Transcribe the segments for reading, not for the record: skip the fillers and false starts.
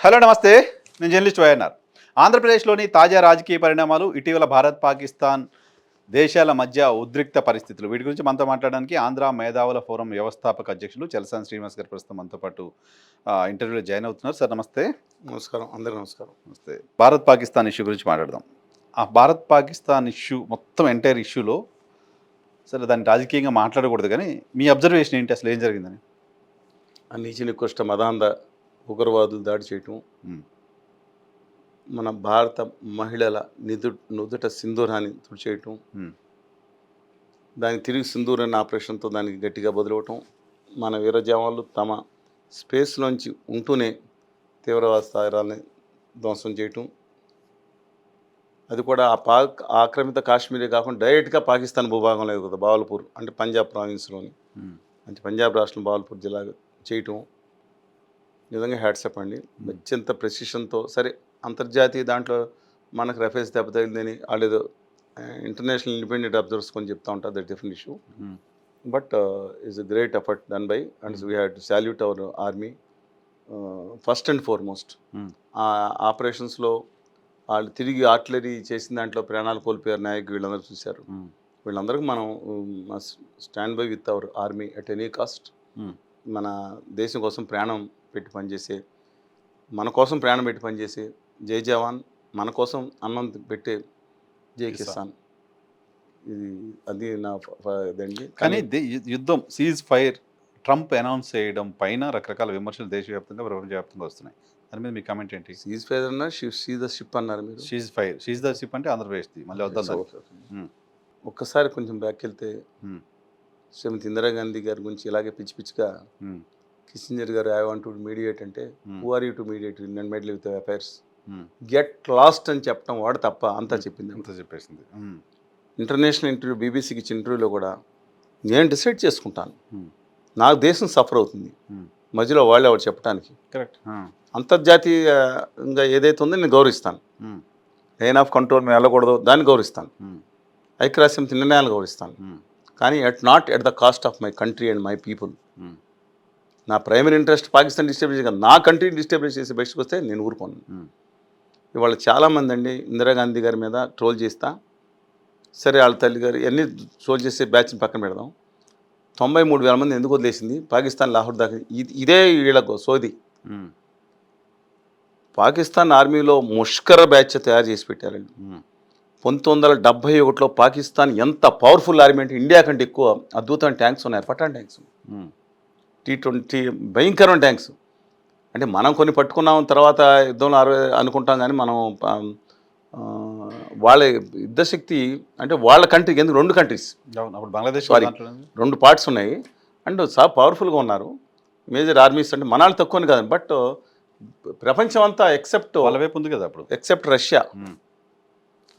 Hello నమస్తే. నేను journalist YNR. ఆంధ్రప్రదేశ్లోని తాజా రాజకీయ పరిణామాలు, ఇటీవల భారత్ పాకిస్తాన్ దేశాల మధ్య ఉద్రిక్త పరిస్థితులు, వీటి గురించి మనతో మాట్లాడడానికి ఆంధ్ర మేధావుల ఫోరం వ్యవస్థాపక అధ్యక్షులు చలసాని శ్రీనివాస్ గారు ప్రస్తుతం మనతో పాటు ఇంటర్వ్యూలో జాయిన్ అవుతున్నారు. సార్ నమస్తే. నమస్కారం, అందరికీ నమస్కారం. నమస్తే. భారత్ పాకిస్తాన్ ఇష్యూ గురించి మాట్లాడదాం. ఆ భారత్ పాకిస్తాన్ ఇష్యూ మొత్తం ఎంటైర్ ఇష్యూలో సరే దాన్ని రాజకీయంగా మాట్లాడకూడదు, కానీ మీ అబ్జర్వేషన్ ఏంటి, అసలు ఏం జరిగిందని? ఆ నీచి నికృష్ట మదాంధ ఉగ్రవాదులు దాడి చేయటం, మన భారత మహిళల నుదుట సింధూరాన్ని తుడిచేయటం, దానికి తిరిగి సింధూరాన్ని ఆపరేషన్తో దానికి గట్టిగా బదులవటం, మన వీరజవాన్లు తమ స్పేస్లోంచి ఉంటూనే తీవ్రవాద స్థాయిరాలని ధ్వంసం చేయటం, అది కూడా ఆ ఆక్రమిత కాశ్మీరే కాకుండా డైరెక్ట్గా పాకిస్తాన్ భూభాగం లేదు కదా, బావల్పూర్ అంటే పంజాబ్ ప్రావిన్స్లోని, అంటే పంజాబ్ రాష్ట్రం బావల్పూర్ జిల్లా చేయటం నిజంగా హ్యాట్సప్ అండి. అత్యంత ప్రెసిషన్తో. సరే, అంతర్జాతీయ దాంట్లో మనకు రఫేల్స్ దెబ్బతగిలిందని వాళ్ళు ఇంటర్నేషనల్ ఇండిపెండెంట్ అబ్జర్వర్స్ కొని చెప్తా ఉంటారు, that different issue. But is a great effort done by and we had to salute hour army first and foremost. ఆ ఆపరేషన్స్లో వాళ్ళు తిరిగి ఆర్టిలరీ చేసిన దాంట్లో ప్రాణాలు కోల్పోయారు నాయకు, వీళ్ళందరూ చూశారు. వీళ్ళందరికీ మనం stand by with our army at any cost. మన దేశం కోసం ప్రాణం పెట్టి పనిచేసే, మన కోసం ప్రాణం పెట్టి పనిచేసే జై జవాన్, మన కోసం అన్నం పెట్టే జై కిసాన్. అది నా ఇదండి. కానీ యుద్ధం సీజ్ ఫైర్ ట్రంప్ అనౌన్స్ చేయడం పైన రకరకాల విమర్శలు దేశవ్యాప్తంగా ప్రపంచవ్యాప్తంగా వస్తున్నాయి. దాని మీద మీ కామెంట్ ఏంటి? సీజ్ ఫైర్ అన్నారు, షీజ్ ద షిప్ అన్నారు మీరు. షీజ్ ద షిప్ అంటే ఆంధ్రప్రదేశ్ది, మళ్ళీ వద్దాం. ఒక్కసారి కొంచెం బ్యాక్ వెళ్తే శ్రీమతి ఇందిరాగాంధీ గారి గురించి ఇలాగే పిచ్చి పిచ్చిగా కిసింజర్ గారు ఐ వాంట్ టు మీడియేట్ అంటే, who are you to mediate in middle with affairs, get lost అని చెప్పడం వాడు తప్ప అంతా చెప్పింది, అంతా చెప్పేసింది. ఇంటర్నేషనల్ ఇంటర్వ్యూ బీబీసీకి ఇచ్చిన ఇంటర్వ్యూలో కూడా నేను డిసైడ్ చేసుకుంటాను, నాకు దేశం సఫర్ అవుతుంది, మధ్యలో వాళ్ళే వాడు చెప్పడానికి. కరెక్ట్. అంతర్జాతీయంగా ఏదైతే ఉందో నేను గౌరవిస్తాను. లైన్ ఆఫ్ కంట్రోల్ మేము వెళ్ళకూడదు, దాన్ని గౌరవిస్తాను. ఐక్యరాజ్యసమితి నిర్ణయాలు గౌరవిస్తాను. కానీ not at the cost of my country and my people. నా ప్రైమరీ ఇంట్రెస్ట్ పాకిస్తాన్ డిస్టర్బెన్స్ కాదు, నా కంట్రీ డిస్టర్బెన్స్ చేసే బయటకు వస్తే నేను ఊరుకోను. ఇవాళ చాలామంది అండి ఇందిరాగాంధీ గారి మీద ట్రోల్ చేస్తా, సరే వాళ్ళ తల్లి గారు ఎన్ని ట్రోల్ చేసే బ్యాచ్ని పక్కన పెడదాం. 93,000 మంది ఎందుకు వదిలేసింది పాకిస్తాన్ లాహోర్ దాకా? ఇదే వీళ్ళకు సోది. పాకిస్తాన్ ఆర్మీలో ముష్కర బ్యాచ్ తయారు చేసి పెట్టారండి. 1971లో పాకిస్తాన్ ఎంత పవర్ఫుల్ ఆర్మీ అంటే ఇండియా కంటే ఎక్కువ అద్భుతమైన ట్యాంక్స్ ఉన్నాయి, పఠాన్ ట్యాంక్స్, T-20 భయంకరమైన ట్యాంక్స్. అంటే మనం కొన్ని పట్టుకున్నాం, తర్వాత యుద్ధంలో అనుకుంటాం, కానీ మనం వాళ్ళ యుద్ధశక్తి అంటే వాళ్ళ కంట్రీకి ఎందుకు 2 కంట్రీస్, బంగ్లాదేశ్, 2 పార్ట్స్ ఉన్నాయి అండ్ చాలా పవర్ఫుల్గా ఉన్నారు. మేజర్ ఆర్మీస్ అంటే మనాలు తక్కువని కాదు, బట్ ప్రపంచం అంతా ఎక్సెప్ట్ వాళ్ళ వైపు ఉంది కదా అప్పుడు, except Russia,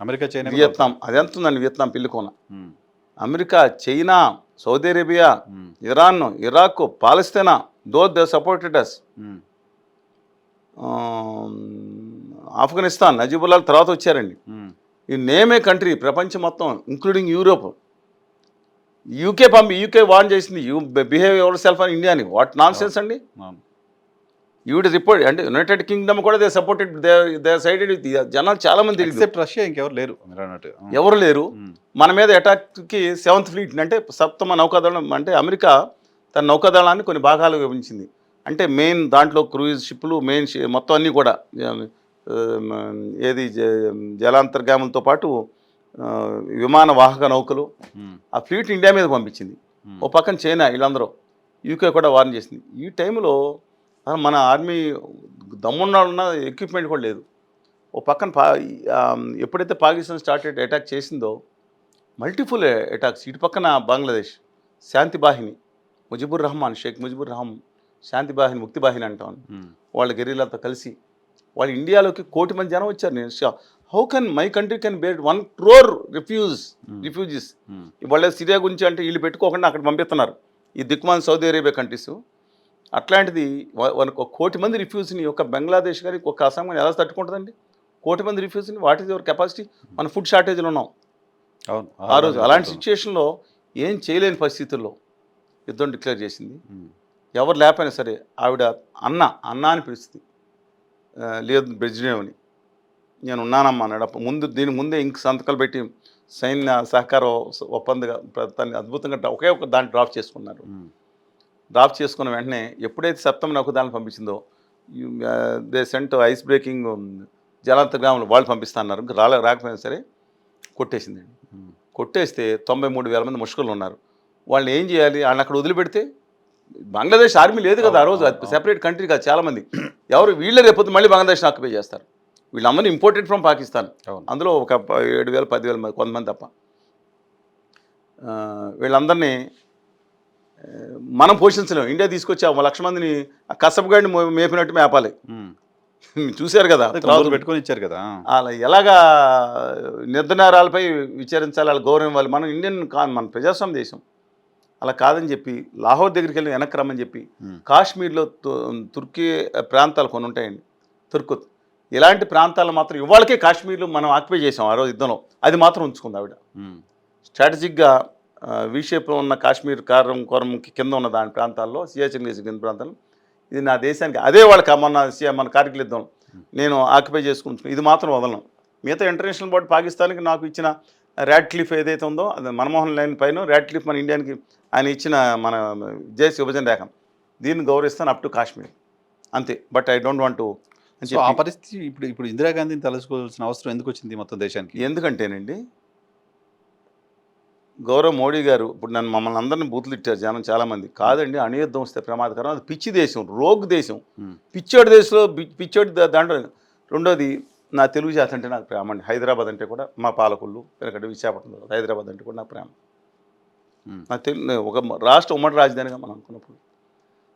America, China, Vietnam. అది ఎంత ఉందండి వియత్నాం పిల్లుకోన. America, China, Saudi Arabia, Iran, Iraq, Palestine, they supported us. Afghanistan, Najibullah తర్వాత వచ్చారండి. ఈ నేమే కంట్రీ ప్రపంచం మొత్తం ఇంక్లూడింగ్ యూరోప్. యూకే వార్న్ చేసింది, యూ బిహేవ్ యువర్ సెల్ఫ్ అని ఇండియాని. వాట్ నాన్ సెన్స్ అండి. యూడి రిపోర్ట్ అంటే యునైటెడ్ కింగ్డమ్ కూడా దే సపోర్టెడ్, దే సైడెడ్. జనాలు చాలా మంది ఎక్సెప్ట్ రష్యా ఇంకెవరు లేరు, ఎవరు లేరు. మన మీద అటాక్కి 7th ఫ్లీట్ అంటే 7వ నౌకాదళం అంటే అమెరికా తన నౌకాదళాన్ని కొన్ని భాగాలు విభజించింది. అంటే మెయిన్ దాంట్లో క్రూయిజ్ షిప్లు, మెయిన్ మొత్తం అన్నీ కూడా ఏది జలాంతర్గాములతో పాటు విమాన వాహక నౌకలు, ఆ ఫ్లీట్ ఇండియా మీద పంపించింది. ఓ పక్కన చైనా, వీళ్ళందరూ, యూకే కూడా వార్న్ చేసింది. ఈ టైంలో మన ఆర్మీ దమ్మున్న ఎక్విప్మెంట్ కూడా లేదు. ఓ పక్కన ఎప్పుడైతే పాకిస్తాన్ స్టార్టెడ్ అటాక్ చేసిందో మల్టిపుల్ అటాక్స్, ఇటు పక్కన బంగ్లాదేశ్ శాంతి బాహిని, ముజిబుర్ రహమాన్, షేక్ ముజిబుర్ రహమాన్ శాంతి బాహిని, ముక్తి బాహిని అంటాను, వాళ్ళ గెరిలాతో కలిసి వాళ్ళు ఇండియాలోకి 1 కోటి మంది జనం వచ్చారు. నేను how can my country can bear 1 crore refugees. వాళ్ళ సిరియా గురించి అంటే వీళ్ళు పెట్టుకోకుండా అక్కడ పంపిస్తున్నారు ఈ దిక్మాన్ సౌదీ అరేబియా కంట్రీస్. అట్లాంటిది 1 కోటి మంది రిఫ్యూజ్ని ఒక బంగ్లాదేశ్ కానీ ఒక అస్సాం కానీ ఎలా తట్టుకుంటుందండి? 1 కోటి మంది రిఫ్యూజ్ని. What is your capacity? మన ఫుడ్ షార్టేజ్లో ఉన్నాం ఆ రోజు. అలాంటి సిచ్యుయేషన్లో ఏం చేయలేని పరిస్థితుల్లో యుద్ధం డిక్లేర్ చేసింది. ఎవరు లేకపోయినా సరే ఆవిడ అన్న అని పిలుస్తుంది. లేదు బ్రెజినేవ్ అని. నేను ఉన్నానమ్మా అన్నాడు. అప్పుడు దీని ముందే ఇంక సంతకాలు పెట్టి సైన్య సహకార ఒప్పంద దాన్ని అద్భుతంగా ఒకే ఒక దాన్ని డ్రాప్ చేసుకున్నారు. డ్రాప్ చేసుకున్న వెంటనే ఎప్పుడైతే సెప్టెంబర్ 1 దాన్ని పంపించిందో దే సెంట్ ఐస్ బ్రేకింగ్ జలాంతర్గాములు వాళ్ళు పంపిస్తా అన్నారు. ఇంకా రాకపోయినా సరే కొట్టేసిందండి. కొట్టేస్తే 93,000 మంది ముష్కరులు ఉన్నారు. వాళ్ళని ఏం చేయాలి? వాళ్ళని అక్కడ వదిలిపెడితే బంగ్లాదేశ్ ఆర్మీ లేదు కదా ఆ రోజు, సెపరేట్ కంట్రీ కాదు చాలామంది. ఎవరు వీళ్ళే రేపొద్దు మళ్ళీ బంగ్లాదేశ్ని ఆక్యుపై చేస్తారు. వీళ్ళందరూ ఇంపోర్టెడ్ ఫ్రమ్ పాకిస్తాన్. అందులో ఒక 7,000 10,000 మంది కొంతమంది తప్ప. వీళ్ళందరినీ మనం పోషించలేము. ఇండియా తీసుకొచ్చి 1,00,000 మందిని కసబగాడిని మేపినట్టు మేపాలి. చూశారు కదా, పెట్టుకొని ఇచ్చారు కదా. అలా ఎలాగా నిర్ధారాలపై విచారించాలి, వాళ్ళ గౌరవం ఇవ్వాలి. మనం ఇండియన్ మన ప్రజాస్వామ్య దేశం. అలా కాదని చెప్పి లాహోర్ దగ్గరికి వెళ్ళి వెనక్కి రమ్మని చెప్పి కాశ్మీర్లో తుర్కీ ప్రాంతాలు కొన్ని ఉంటాయండి, తుర్కుత్ ఇలాంటి ప్రాంతాలు మాత్రం ఇవాళకే కాశ్మీర్లో మనం ఆక్యుపై చేసాం ఆ రోజు యుద్ధంలో. అది మాత్రం ఉంచుకుంది ఆవిడ. స్ట్రాటజిక్గా వీషేప్లో ఉన్న కాశ్మీర్ కోరం కింద ఉన్న దాని ప్రాంతాల్లో సియాచిన్ కింద ప్రాంతాల్లో ఇది నా దేశానికి అదే వాళ్ళకి మన కార్గిల్ యుద్ధం నేను ఆక్యుపై చేసుకుంటున్నాను. ఇది మాత్రం వదలను. మిగతా ఇంటర్నేషనల్ బోర్డు పాకిస్తాన్కి నాకు ఇచ్చిన ర్యాడ్ క్లిఫ్ ఏదైతే ఉందో అది మన్మోహన్ లైన్ పైన ర్యాడ్ క్లిఫ్ మన ఇండియానికి ఆయన ఇచ్చిన మన దేశ విభజన రేఖ, దీన్ని గౌరవిస్తాను అప్ టు కాశ్మీర్ అంతే. But I don't want to. So ఆ పరిస్థితి ఇప్పుడు ఇందిరాగాంధీని తలుసుకోవాల్సిన అవసరం ఎందుకు వచ్చింది మొత్తం దేశానికి? ఎందుకంటేనండి, గౌరవ్ మోడీ గారు ఇప్పుడు మమ్మల్ని అందరినీ బూతులు ఇచ్చారు జనం చాలామంది. కాదండి, అణుయుద్ధం వస్తే ప్రమాదకరం, అది పిచ్చి దేశం, రోగ్ దేశం, పిచ్చోడి దేశంలో పిచ్చోడి దాంట్లో. రెండోది నా తెలుగు జాతి అంటే నాకు ప్రేమ అండి. హైదరాబాద్ అంటే కూడా మా పాలకుళ్ళు వెనకటి విశాఖపట్నం, హైదరాబాద్ అంటే కూడా నాకు ప్రేమ. ఒక రాష్ట్ర ఉమ్మడి రాజధానిగా మనం అనుకున్నప్పుడు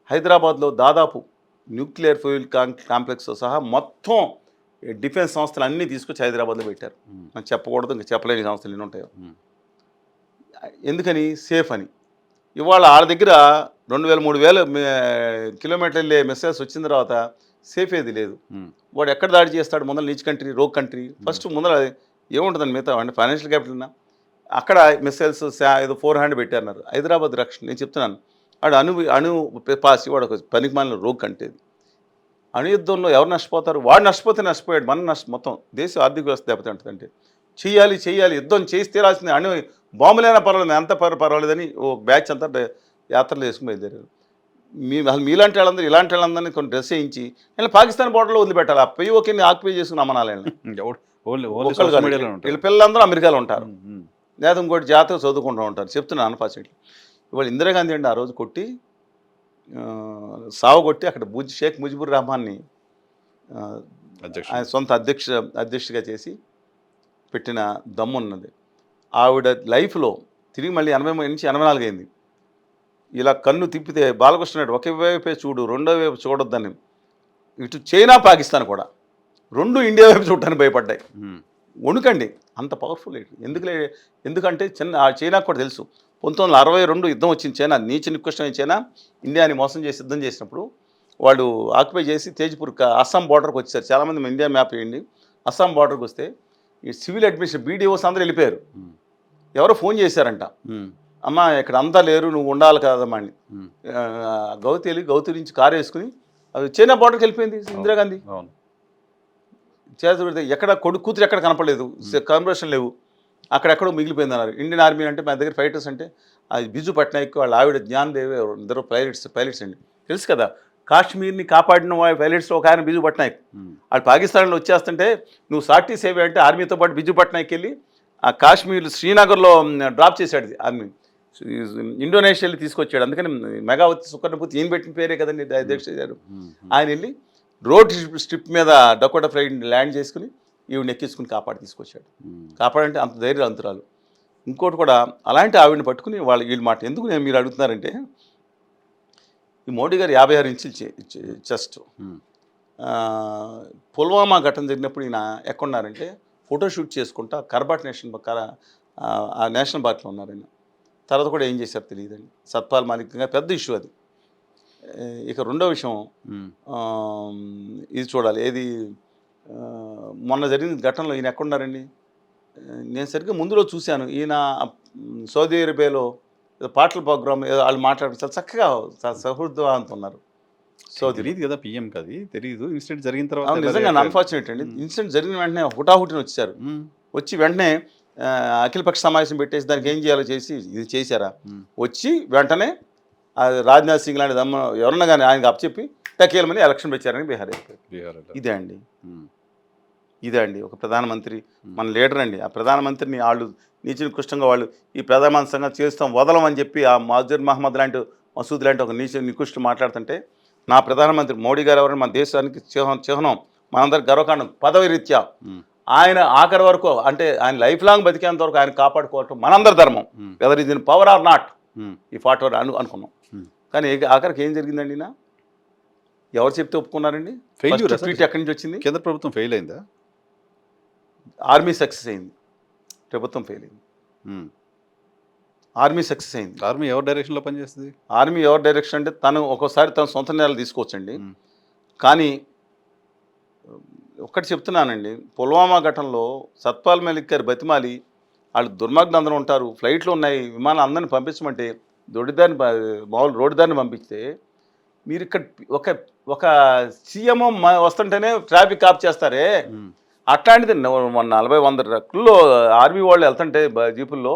హైదరాబాద్లో దాదాపు న్యూక్లియర్ ఫ్యూయల్ కాంప్లెక్స్తో సహా మొత్తం డిఫెన్స్ సంస్థలు అన్నీ తీసుకొచ్చి హైదరాబాద్లో పెట్టారు. మనం చెప్పకూడదు, ఇంకా చెప్పలేని సంస్థలు ఎన్ని ఉంటాయో. ఎందుకని? సేఫ్ అని. ఇవాళ వాళ్ళ దగ్గర 2,000-3,000 కిలోమీటర్లు వెళ్ళే మిస్సైల్స్ వచ్చిన తర్వాత సేఫ్ ఏది లేదు. వాడు ఎక్కడ దాడి చేస్తాడు? ముందర నీచ్ కంట్రీ, రోగ్ కంట్రీ. ఫస్ట్ ముందర ఏముంటుందని మిగతా అంటే ఫైనాన్షియల్ క్యాపిటల్ అక్కడ మిస్సైల్స్ ఏదో 400 పెట్టారన్నారు. హైదరాబాద్ రక్షణ నేను చెప్తున్నాను. వాడు అణు పాసి వాడు ఒక పనికిమాలిన రోగ్ కంటేది. అణుయుద్ధంలో ఎవరు నష్టపోతారు? వాడు నష్టపోయాడు, మన మొత్తం దేశ ఆర్థిక వ్యవస్థ దెబ్బతింటుందంటే చెయ్యాలి, యుద్ధం చేసి తీరాల్సింది. బాంబులైనా పర్వాలేదు, ఎంత పర్వాలేదని ఓ బ్యాచ్ అంతా యాత్రలు చేసుకుని బయలుదేరారు. మీలాంటి వాళ్ళందరూ ఇలాంటి వాళ్ళందరినీ కొన్ని డ్రెస్ వేయించి ఇలా పాకిస్తాన్ బోర్డర్లో వదిలిపెట్టాలి. ఆ పిఓకేని ఆక్యుపై చేసుకుని అమ్మనాలి. వీళ్ళ పిల్లలందరూ అమెరికాలో ఉంటారు, లేదా ఇంకోటి జాతర చదువుకుంటూ ఉంటారు. చెప్తున్నాను అన్ఫార్చునేట్లీ. ఇవాళ ఇందిరాగాంధీ అండి ఆ రోజు కొట్టి సావగొట్టి అక్కడ షేక్ ముజిబుర్ రహమాన్ని ఆయన సొంత అధ్యక్షుడిగా చేసి పెట్టిన దమ్మున్నది. ఆవిడ లైఫ్లో తిరిగి మళ్ళీ 80 నుంచి 84 అయింది. ఇలా కన్ను తిప్పితే బాలకృష్ణ ఒకే వైపే చూడు, రెండో వైపు చూడొద్దని. ఇటు చైనా పాకిస్తాన్ కూడా రెండు ఇండియా వైపు చూడటానికి భయపడ్డాయి. వణుకండి, అంత పవర్ఫుల్. ఎందుకంటే చైనాకు కూడా తెలుసు 1962 యుద్ధం వచ్చింది. చైనా నీచ నికృష్టమైన చైనా ఇండియాని మోసం చేసి యుద్ధం చేసినప్పుడు వాళ్ళు ఆక్యుపై చేసి తేజ్పూర్ అస్సాం బార్డర్కి వచ్చారు. చాలామంది ఇండియా మ్యాప్ వేయండి. అస్సాం బార్డర్కి వస్తే ఈ సివిల్ అడ్మినిస్ట్రేషన్ బీడీఓస్ అందరూ వెళ్ళిపోయారు. ఎవరో ఫోన్ చేశారంట, అమ్మ ఇక్కడ అంతా లేరు, నువ్వు ఉండాలి కదమ్మా అని. గౌతి నుంచి కారు వేసుకుని అది చైనా బార్డర్కి వెళ్ళిపోయింది ఇందిరాగాంధీ. చేతి ఎక్కడ కూతురు ఎక్కడ కనపడలేదు, కన్వర్షన్ లేవు, అక్కడెక్కడో మిగిలిపోయింది అన్నారు. ఇండియన్ ఆర్మీ అంటే మన దగ్గర ఫైటర్స్ అంటే అది బిజు పట్నాయక్ వాళ్ళ ఆవిడ జ్ఞాన్ దేవి, ఇద్దరు పైలట్స్ అండి. తెలుసు కదా, కాశ్మీర్ని కాపాడిన పైలట్స్లో ఒక ఆయన బిజు పట్నాయక్. వాళ్ళు పాకిస్తాన్లో వచ్చేస్తుంటే నువ్వు సాటి సేవ అంటే ఆర్మీతో పాటు బిజు పట్నాయక్ వెళ్ళి ఆ కాశ్మీర్ శ్రీనగర్లో డ్రాప్ చేశాడు ఆర్మీ. ఇండోనేషియాలో తీసుకొచ్చాడు. అందుకని మెగావతి సుకర్ణపూతి ఈయన పెట్టిన పేరే కదండి అధ్యక్షుడు గారు. ఆయన వెళ్ళి రోడ్ స్ట్రిప్ మీద డకోటా ఫ్లైట్ ల్యాండ్ చేసుకుని ఈవిడని ఎక్కించుకుని తీసుకొచ్చాడు. కాపాడంటే అంత ధైర్యవంతురాలు. ఇంకోటి కూడా అలాంటి ఆవిడని పట్టుకుని వీళ్ళ మాట ఎందుకు మీరు అడుగుతున్నారంటే, ఈ మోడీ గారు 56 ఇంచులు చెస్ట్. పుల్వామా ఘటన జరిగినప్పుడు ఈయన ఎక్కడున్నారంటే ఫోటోషూట్ చేసుకుంటా కర్బాట్ ఆ నేషనల్ పార్క్లో ఉన్నారు ఆయన. తర్వాత కూడా ఏం చేశారు తెలియదండి. సత్పాల్ మాలిక్ పెద్ద ఇష్యూ అది. ఇక రెండో విషయం ఇది చూడాలి. ఏది మొన్న జరిగిన ఘటనలో ఈయన ఎక్కడున్నారండి? నేను సరిగ్గా ముందులో చూశాను. ఈయన సౌదీ అరేబియాలో ఏదో పాటల ప్రోగ్రామ్ ఏదో వాళ్ళు మాట్లాడుతూ చక్కగా సహృదయంతో ఉన్నారు. సౌదీలో. తెలియదు కదా పిఎం కది తెలియదు. ఇన్సిడెంట్ జరిగిన తర్వాత అవును, ఎలా నిజంగా react అన్ఫార్చునేట్ అండి. అయ్యారు? ఇన్సిడెంట్ జరిగిన వెంటనే హుటాహుటిన వచ్చారు. మ్మ్. వచ్చి వెంటనే అఖిలపక్ష సమావేశం పెట్టేసి దానికి ఏం చేయాలో చేసి ఇది చేశారా? మ్మ్. వచ్చి వెంటనే రాజ్నాథ్ సింగ్ లాంటి దమ్మ ఎవరన్నా కానీ ఆయనకు అప్పచెప్పి టకేలమని ఎలక్షన్ పెట్టారని బీహార్ అయిపోయింది. బీహార్లో. ఇదే అండి, మ్మ్. ఇదే అండి ఒక ప్రధానమంత్రి, మన లీడర్ అండి. ఆ ప్రధానమంత్రిని వాళ్ళు నీచిన కృష్టంగా వాళ్ళు ఈ ప్రధానమంత్రి సంగతి చేస్తాం వదలమని చెప్పి ఆ మజూర్ మహమ్మద్ లాంటి మసూద్ లాంటి ఒక నికృష్టి మాట్లాడుతుంటే నా ప్రధానమంత్రి మోడీ గారు ఎవరైనా మన దేశానికి చిహ్నం మనందరికి గర్వకారణం పదవి రీత్యా మ్మ్. ఆయన ఆఖరి వరకు అంటే ఆయన లైఫ్ లాంగ్ బతికేంత వరకు ఆయన కాపాడుకోవటం మనందరి ధర్మం. మ్మ్. వెదర్ ఇది పవర్ ఆర్ నాట్ మ్మ్. ఈ ఫాట్ అవర్ అనుకున్నాం. మ్మ్. కానీ ఆఖరికి ఏం జరిగిందండి? నా ఎవరు చెప్తే ఒప్పుకున్నారండి? Failure First అసలు. ట్వీట్ ఎక్కడి నుంచి వచ్చింది? కేంద్ర ప్రభుత్వం ఫెయిల్ అయిందా? ఆర్మీ సక్సెస్ అయింది, ప్రభుత్వం ఫెయిల్ అయింది. మ్మ్. ఆర్మీ సక్సెస్ అయింది. ఆర్మీ ఎవరి డైరెక్షన్లో పనిచేస్తుంది? ఆర్మీ ఎవరి డైరెక్షన్ అంటే తను ఒక్కోసారి తన సొంత నేరాలు తీసుకోవచ్చండి. మ్మ్. కానీ ఒక్కటి చెప్తున్నానండి, పుల్వామా ఘటనలో సత్పాల్ మలిక్ గారు బతిమాలి వాళ్ళు దుర్మార్గులు అందరూ ఉంటారు, ఫ్లైట్లు ఉన్నాయి, విమానాలు అందరిని పంపించమంటే దొడ్డిదారిని మామూలు రోడ్డు దారిని పంపిస్తే మీరు ఇక్కడ ఒక సీఎం వస్తుంటేనే ట్రాఫిక్ ఆఫ్ చేస్తారే, మ్మ్. అట్లాంటిది 40-100 ట్రక్కుల్లో ఆర్మీ వాళ్ళు వెళ్తుంటే జీపుల్లో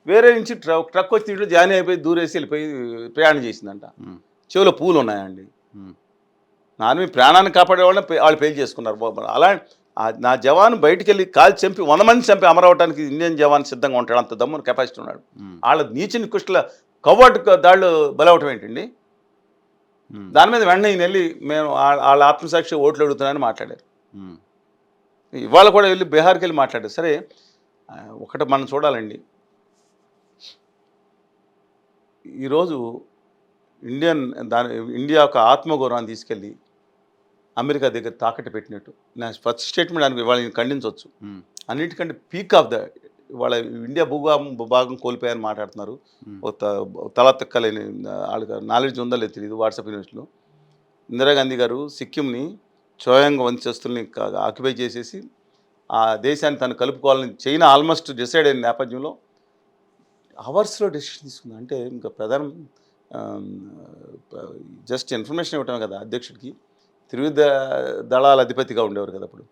వేరే నుంచి ట్రక్ వచ్చి ఇంట్లో జాయిన్ అయిపోయి దూరేసి వెళ్ళిపోయి ప్రయాణం చేసిందంట. మ్మ్. చెవులో పూలు ఉన్నాయండి. మ్మ్. ఆర్మీ ప్రాణాన్ని కాపాడే వాళ్ళని వాళ్ళు పెళ్లి చేసుకున్నారు. అలా నా జవాన్ బయటికి వెళ్ళి కాల్ చంపి 100 మంది చంపి అమరవటానికి ఇండియన్ జవాన్ సిద్ధంగా ఉంటాడు, అంత దమ్మున కెపాసిటీ ఉన్నాడు. మ్మ్. వాళ్ళ నీచ నికృష్టుల కవ్వాటు దాళ్ళు బలవటం ఏంటండి? మ్మ్. దాని మీద వెంటనే ఈయన వెళ్ళి మేము వాళ్ళ ఆత్మసాక్షి ఓట్లు అడుగుతున్నానని మాట్లాడారు. మ్మ్. ఇవాళ కూడా వెళ్ళి బీహార్కి వెళ్ళి మాట్లాడారు. సరే ఒకటి మనం చూడాలండి, ఈరోజు ఇండియా యొక్క ఆత్మగౌరవాన్ని తీసుకెళ్ళి అమెరికా దగ్గర తాకట్టు పెట్టినట్టు నా ఫస్ట్ స్టేట్మెంట్ దానికి వాళ్ళని ఖండించవచ్చు. మ్మ్. అన్నిటికంటే పీక్ ఆఫ్ వాళ్ళ ఇండియా భూభాగం కోల్పోయారని మాట్లాడుతున్నారు. తల తెక్కలేని వాళ్ళకి నాలెడ్జ్ ఉందో లేదో తెలియదు. వాట్సాప్ యూనివర్సిటీలో ఇందిరాగాంధీ గారు సిక్కింని చోయాంగ్ వంశస్థుల్ని ఆక్యుపై చేసేసి ఆ దేశాన్ని తను కలుపుకోవాలని చైనా ఆల్మోస్ట్ డిసైడ్ అయిన నేపథ్యంలో అవర్స్లో డెసిషన్ తీసుకుంది. అంటే ఇంకా ప్రధానం జస్ట్ ఇన్ఫర్మేషన్ ఇవ్వటమే కదా అధ్యక్షుడికి, త్రివిధ దళాల అధిపతిగా ఉండేవారు కదా అప్పుడు.